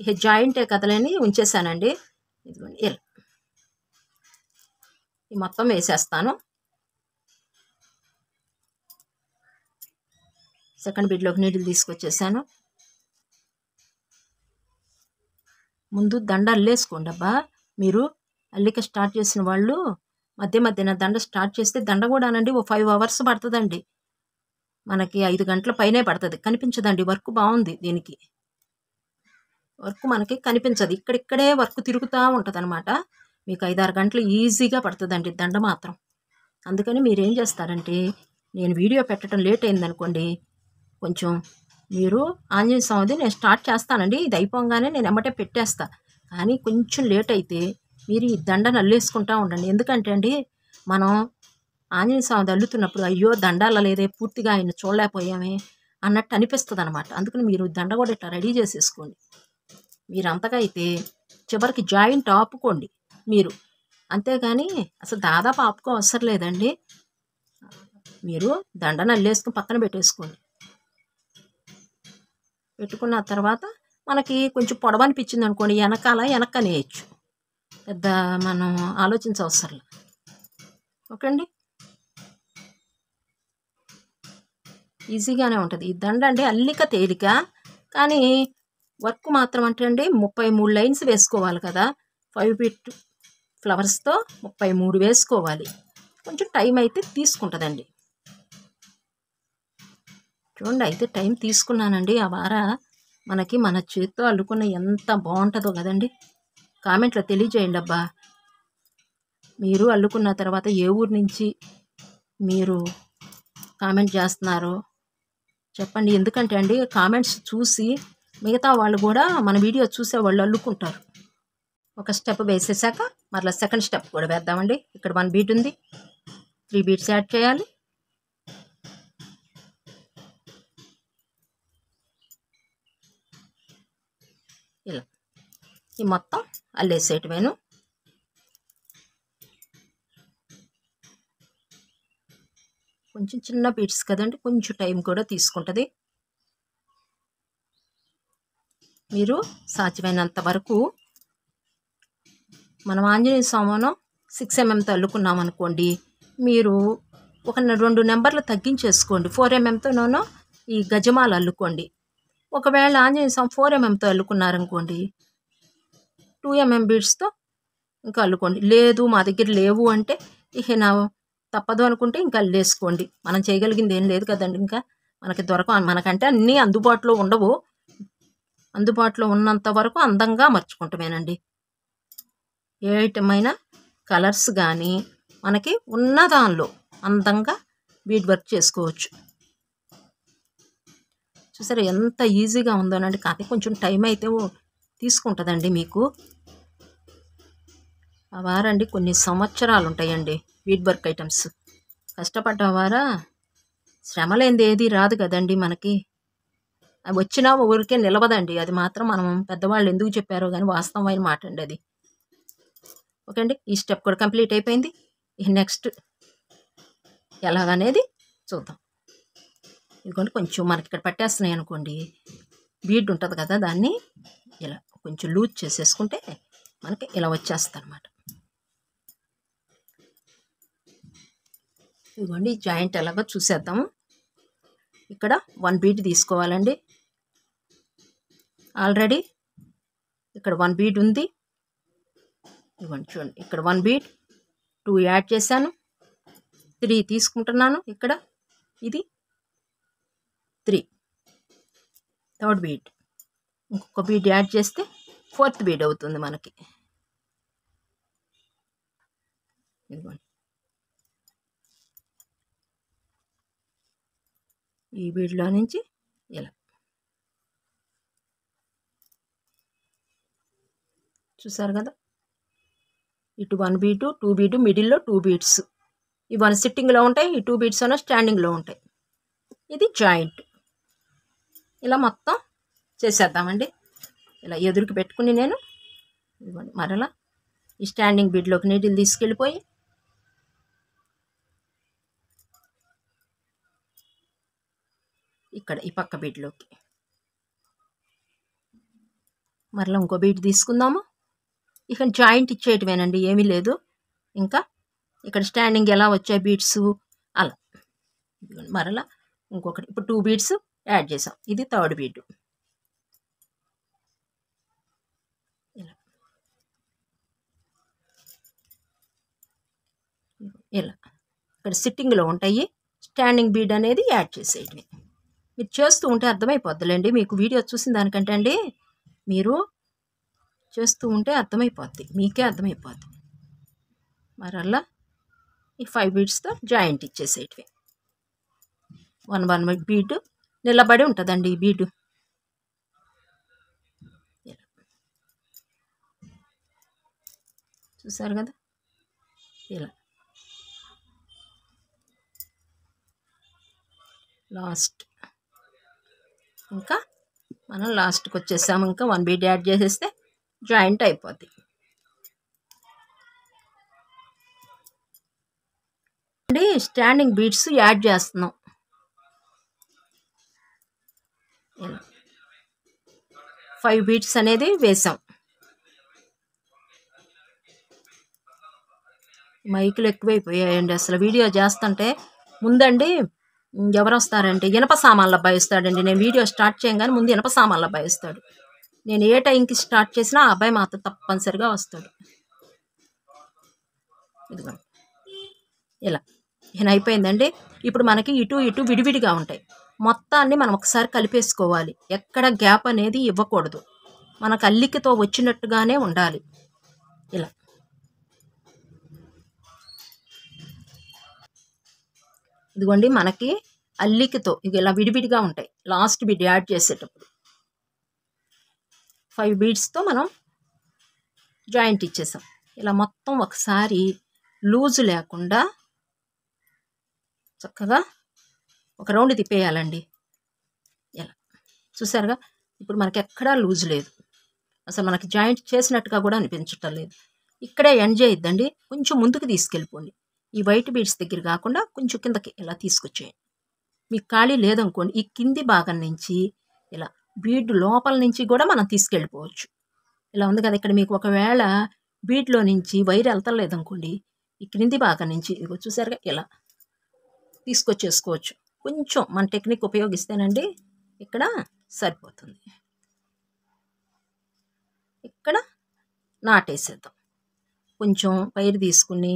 ఇక జాయింటే కదలని ఉంచేసానండి. ఇదిగోండి, ఇలా ఈ మొత్తం వేసేస్తాను. సెకండ్ బీడ్లోకి నీడిల్ తీసుకొచ్చేసాను. ముందు దండ అల్లేసుకోండి అబ్బా. మీరు అల్లిక స్టార్ట్ చేసిన వాళ్ళు మధ్యన దండ స్టార్ట్ చేస్తే దండ కూడానండి ఓ 5 hours పడుతుందండి. మనకి 5 గంటల పైనే పడుతుంది. కనిపించదండి. వర్క్ బాగుంది దీనికి. వర్క్ మనకి కనిపించదు. ఇక్కడిక్కడే వర్క్ తిరుగుతూ ఉంటుంది అనమాట. మీకు 5-6 గంటలు ఈజీగా పడుతుందండి దండ మాత్రం. అందుకని మీరేం చేస్తారంటే, నేను వీడియో పెట్టడం లేట్ అయిందనుకోండి, కొంచెం మీరు ఆంజనేయ స్వామిది నేను స్టార్ట్ చేస్తానండి. ఇది అయిపోగానే నేను ఎమ్మటే పెట్టేస్తా. కానీ కొంచెం లేట్ అయితే మీరు ఈ దండను అల్లేసుకుంటూ ఉండండి. ఎందుకంటే అండి, మనం ఆంజనేయ స్వామి అల్లుతున్నప్పుడు అయ్యో దండ అల్లలేదే, పూర్తిగా ఆయన చూడలేకపోయామే అన్నట్టు అనిపిస్తుంది అనమాట. అందుకని మీరు దండ కూడా ఇట్లా రెడీ చేసేసుకోండి. మీరు అంతగా అయితే చివరికి జాయింట్ ఆపుకోండి మీరు. అంతేగాని అసలు దాదాపు ఆపుకో అవసరం లేదండి. మీరు దండను అల్లేసుకుని పక్కన పెట్టేసుకోండి. పెట్టుకున్న తర్వాత మనకి కొంచెం పొడవు అనిపించింది అనుకోండి, వెనక్కనేయచ్చు. పెద్ద మనం ఆలోచించవసరం లేదు. ఓకే అండి, ఈజీగానే ఉంటుంది. ఈ దండ అండి అల్లిక తేలిక, కానీ వర్క్ మాత్రం అంటే అండి 33 లైన్స్ వేసుకోవాలి కదా. 5 feet ఫ్లవర్స్తో 33 వేసుకోవాలి. కొంచెం టైం అయితే తీసుకుంటుందండి. చూడండి, అయితే టైం తీసుకున్నానండి. ఆ వార మనకి మన చేతితో అల్లుకున్న ఎంత బాగుంటుందో కదండి. కామెంట్లో తెలియజేయండి అబ్బా. మీరు అల్లుకున్న తర్వాత ఏ ఊరు నుంచి మీరు కామెంట్ చేస్తున్నారో చెప్పండి. ఎందుకంటే అండి, కామెంట్స్ చూసి మిగతా వాళ్ళు కూడా మన వీడియో చూసే వాళ్ళు అల్లుకుంటారు. ఒక స్టెప్ వేసేసాక మరలా సెకండ్ స్టెప్ కూడా వేద్దామండి. ఇక్కడ 1 bead ఉంది, 3 beads యాడ్ చేయాలి. ఇలా ఈ మొత్తం అల్లేసేయటమేను. కొంచెం చిన్న బీడ్స్ కదండి, కొంచెం టైం కూడా తీసుకుంటుంది. మీరు సాధ్యమైనంత వరకు మనం ఆంజనేయ స్వామిను 6 mmతో అల్లుకున్నాం అనుకోండి, మీరు ఒక 2 నెంబర్లు తగ్గించేసుకోండి. 4 mmతోనో ఈ గజమాల అల్లుకోండి. ఒకవేళ ఆంజనేయ స్వామి 4 mmతో అల్లుకున్నారనుకోండి, 2 mm బీడ్స్తో ఇంకా అల్లుకోండి. లేదు మా దగ్గర లేవు అంటే ఇక నా తప్పదు అనుకుంటే ఇంకా అల్లేసుకోండి. మనం చేయగలిగింది ఏం లేదు కదండి. ఇంకా మనకి మనకంటే అన్నీ అందుబాటులో ఉండవు. అందుబాటులో ఉన్నంత వరకు అందంగా మర్చుకుంటామేనండి. ఏ ఐటమైనా కలర్స్ కానీ మనకి ఉన్న దానిలో అందంగా బీడ్ వర్క్ చేసుకోవచ్చు. చూసారా ఎంత ఈజీగా ఉందోనండి. కానీ కొంచెం టైం అయితే తీసుకుంటుందండి మీకు. ఆ వారండి కొన్ని సంవత్సరాలు ఉంటాయండి బీడ్ వర్క్ ఐటమ్స్. కష్టపడ్డ వారా శ్రమ లేనిది ఏది రాదు కదండి మనకి. అవి వచ్చినా ఊరికే నిలవదండి. అది మాత్రం మనం పెద్దవాళ్ళు ఎందుకు చెప్పారో కానీ వాస్తవమైన మాట అండి అది. ఓకే అండి, ఈ స్టెప్ కూడా కంప్లీట్ అయిపోయింది. ఇక నెక్స్ట్ ఎలాగనేది చూద్దాం. ఇదిగోండి, కొంచెం మనకి ఇక్కడ పట్టేస్తున్నాయి అనుకోండి, బీడ్ ఉంటుంది కదా, దాన్ని ఇలా కొంచెం లూజ్ చేసేసుకుంటే మనకి ఇలా వచ్చేస్తుంది అనమాట. ఇదిగోండి, జాయింట్ ఎలాగో చూసేద్దాము. ఇక్కడ 1 bead తీసుకోవాలండి. ఆల్రెడీ ఇక్కడ 1 bead ఉంది. ఇదిగోండి చూడండి, ఇక్కడ 1 bead, 2 యాడ్ చేశాను, 3 తీసుకుంటున్నాను. ఇక్కడ ఇది 3, థర్డ్ బీడ్. ఇంకొక బీడ్ యాడ్ చేస్తే 4th bead అవుతుంది మనకి. ఇదిగోండి, ఈ బీడ్లో నుంచి ఇలా చూసారు కదా. ఇటు 1 bead, 2 bead, మిడిల్లో 2 beads. ఈ 1 సిట్టింగ్లో ఉంటాయి, ఈ 2 beads అన్న స్టాండింగ్లో ఉంటాయి. ఇది జాయింట్. ఇలా మొత్తం చేసేద్దామండి. ఇలా ఎదురుకి పెట్టుకుని నేను ఇదిగోండి మరలా ఈ స్టాండింగ్ బీడ్లోకి నీడిల్ తీసుకెళ్ళిపోయి ఇక్కడ ఈ పక్క బీడ్లోకి మరలా ఇంకో బీడ్ తీసుకుందాము. ఇక జాయింట్ ఇచ్చేయటమేనండి, ఏమీ లేదు. ఇంకా ఇక్కడ స్టాండింగ్ ఎలా వచ్చాయి బీడ్స్ అలా. మరలా ఇంకొకటి, ఇప్పుడు 2 beads యాడ్ చేసాం. ఇది థర్డ్ బీడ్. ఇలా ఇలా ఇక్కడ సిట్టింగ్లో ఉంటాయి. స్టాండింగ్ బీడ్ అనేది యాడ్ చేసేయటమే. మీరు చేస్తూ ఉంటే అర్థమైపోద్దిలేండి. మీకు వీడియో చూసిన దానికంటే అండి మీరు చేస్తూ ఉంటే అర్థమైపోద్ది, మీకే అర్థమైపోద్ది. మరల్లా ఈ 5 బీడ్స్తో జాయింట్ ఇచ్చేసేయటమే. 1 బీడ్ నిలబడి ఉంటుందండి ఈ బీడు. చూసారు కదా, ఇలా లాస్ట్. ఇంకా మనం లాస్ట్కి వచ్చేసాము. ఇంకా 1 బీడ్ యాడ్ చేసేస్తే జాయింట్ అయిపోద్ది అండి. స్టాండింగ్ బీడ్స్ యాడ్ చేస్తున్నాం. ఇలా 5 బీడ్స్ అనేది వేసాం. మైకులు ఎక్కువైపోయాయండి అసలు. వీడియో చేస్తుంటే ముందండి ఎవరు వస్తారంటే ఇనప సామాన్ల అబ్బాయి వస్తాడండి. నేను వీడియో స్టార్ట్ చేయగానే ముందు ఇనప సామాన్ల అబ్బాయి వస్తాడు. నేను ఏ టైంకి స్టార్ట్ చేసినా ఆ అబ్బాయి మాత్రం తప్పనిసరిగా వస్తాడు. ఇదిగో ఇలా ఈయన అయిపోయిందండి. ఇప్పుడు మనకి ఇటు విడివిడిగా ఉంటాయి. మొత్తాన్ని మనం ఒకసారి కలిపేసుకోవాలి. ఎక్కడ గ్యాప్ అనేది ఇవ్వకూడదు. మనకు అల్లికతో వచ్చినట్టుగానే ఉండాలి. ఇలా ఇదిగోండి మనకి అల్లికతో ఇక ఇలా విడివిడిగా ఉంటాయి. లాస్ట్ బీడ్ యాడ్ చేసేటప్పుడు 5 బీడ్స్తో మనం జాయింట్ ఇచ్చేసాం. ఇలా మొత్తం ఒకసారి లూజు లేకుండా చక్కగా ఒక రౌండ్ తిప్పేయాలండి. ఇలా చూసారుగా, ఇప్పుడు మనకి ఎక్కడా లూజ్ లేదు. అసలు మనకి జాయింట్ చేసినట్టుగా కూడా అనిపించటం లేదు. ఇక్కడే ఎండ్ చేయొద్దండి, కొంచెం ముందుకు తీసుకెళ్ళిపోండి. ఈ వైట్ బీడ్స్ దగ్గర కాకుండా కొంచెం కిందకి ఇలా తీసుకొచ్చేయండి. మీకు ఖాళీ లేదనుకోండి, ఈ కింది భాగం నుంచి ఇలా బీడ్ లోపల నుంచి కూడా మనం తీసుకెళ్ళిపోవచ్చు. ఇలా ఉంది కదా, ఇక్కడ మీకు ఒకవేళ బీడ్లో నుంచి వైర్ వెళ్తలేదనుకోండి, ఈ క్రింది భాగం నుంచి ఇదిగో చూసారుగా ఇలా తీసుకొచ్చేసుకోవచ్చు. కొంచెం మన టెక్నిక్ ఉపయోగిస్తేనండి ఇక్కడ సరిపోతుంది. ఇక్కడ నాటేసేద్దాం. కొంచెం వైర్ తీసుకుని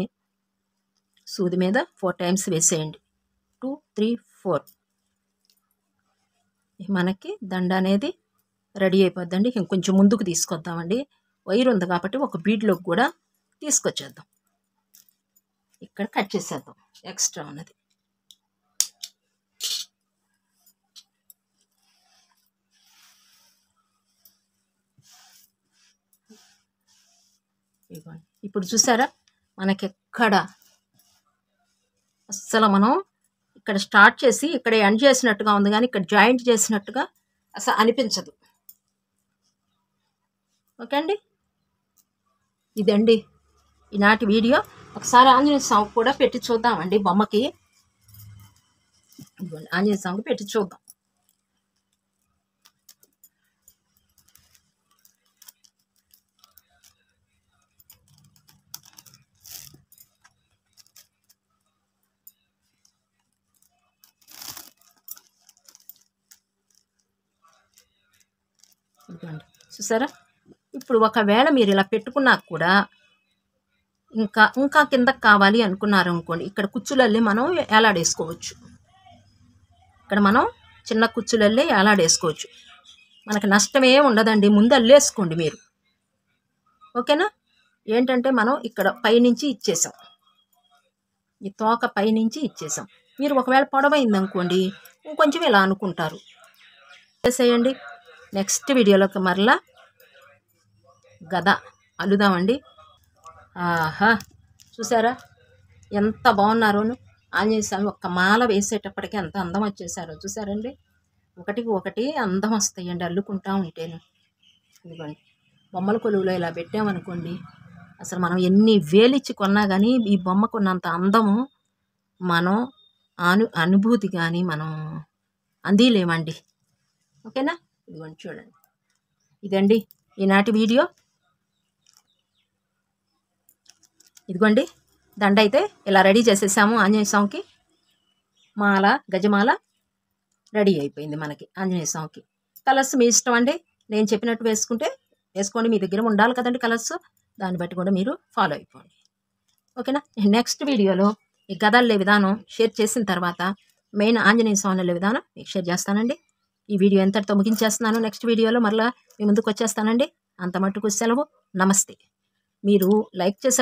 సూది మీద 4 టైమ్స్ వేసేయండి. 2, 3, 4. మనకి దండ అనేది రెడీ అయిపోద్దండి. ఇంకొంచెం ముందుకు తీసుకొద్దామండి. వైర్ ఉంది కాబట్టి ఒక బీడ్లోకి కూడా తీసుకొచ్చేద్దాం. ఇక్కడ కట్ చేసేద్దాం ఎక్స్ట్రా ఉన్నది. ఇప్పుడు చూసారా, మనకి ఎక్కడ అస్సలు మనం ఇక్కడ స్టార్ట్ చేసి ఇక్కడ ఎండ్ చేసినట్టుగా ఉంది, కానీ ఇక్కడ జాయింట్ చేసినట్టుగా అసలు అనిపించదు. ఓకే అండి, ఇదండి ఈనాటి వీడియో. ఒకసారి ఆంజనేయ స్వామి కూడా పెట్టి చూద్దామండి. బొమ్మకి ఆంజనేయ స్వామికి పెట్టి చూద్దాం. చూసారా, ఇప్పుడు ఒకవేళ మీరు ఇలా పెట్టుకున్నా కూడా ఇంకా కిందకి కావాలి అనుకున్నారు అనుకోండి, ఇక్కడ కుచ్చులల్లి మనం ఏలాడేసుకోవచ్చు. ఇక్కడ మనం చిన్న కుచ్చులల్లి ఏలాడేసుకోవచ్చు. మనకి నష్టమే ఉండదండి. ముందు అల్లేసుకోండి మీరు. ఓకేనా, ఏంటంటే మనం ఇక్కడ పైనుంచి ఇచ్చేసాం, ఈ తోక పైనుంచి ఇచ్చేసాం. మీరు ఒకవేళ పొడవైందనుకోండి ఇంకొంచెం ఇలా అనుకుంటారు. చేసేయండి. నెక్స్ట్ వీడియోలోకి మరలా గద అల్లుదామండి. ఆహా, చూసారా ఎంత బాగున్నారోను. ఆంజనేయ స్వామి ఒక్క మాల వేసేటప్పటికి ఎంత అందం వచ్చేసారో చూసారండి. ఒకటికి ఒకటి అందం వస్తాయండి అల్లుకుంటా ఉంటేను. ఇదిగోండి, బొమ్మల కొలువులో ఇలా పెట్టామనుకోండి, అసలు మనం ఎన్ని వేలిచ్చి కొన్నా కానీ ఈ బొమ్మకున్నంత అందము మనం అనుభూతి కానీ మనం అందిలేమండి. ఓకేనా, ఇదిగోండి చూడండి. ఇదండి ఈనాటి వీడియో. ఇదిగోండి దండ అయితే ఇలా రెడీ చేసేసాము ఆంజనేయ స్వామికి. మాల, గజమాల రెడీ అయిపోయింది మనకి ఆంజనేయ స్వామికి. కలర్స్ మీ ఇష్టం అండి, నేను చెప్పినట్టు వేసుకోండి. మీ దగ్గర ఉండాలి కదండి కలర్స్, దాన్ని బట్టి కూడా మీరు ఫాలో అయిపోండి. ఓకేనా. నెక్స్ట్ వీడియోలో ఈ గదల్లే విధానం షేర్ చేసిన తర్వాత మెయిన్ ఆంజనేయ స్వామి వెళ్ళే విధానం మీకు షేర్ చేస్తానండి. ఈ వీడియో ఎంతటితో ముగించేస్తున్నాను. నెక్స్ట్ వీడియోలో మరలా మీ ముందుకు వచ్చేస్తానండి. అంత మట్టుకు సెలవు. నమస్తే. మీరు లైక్ చేశారు.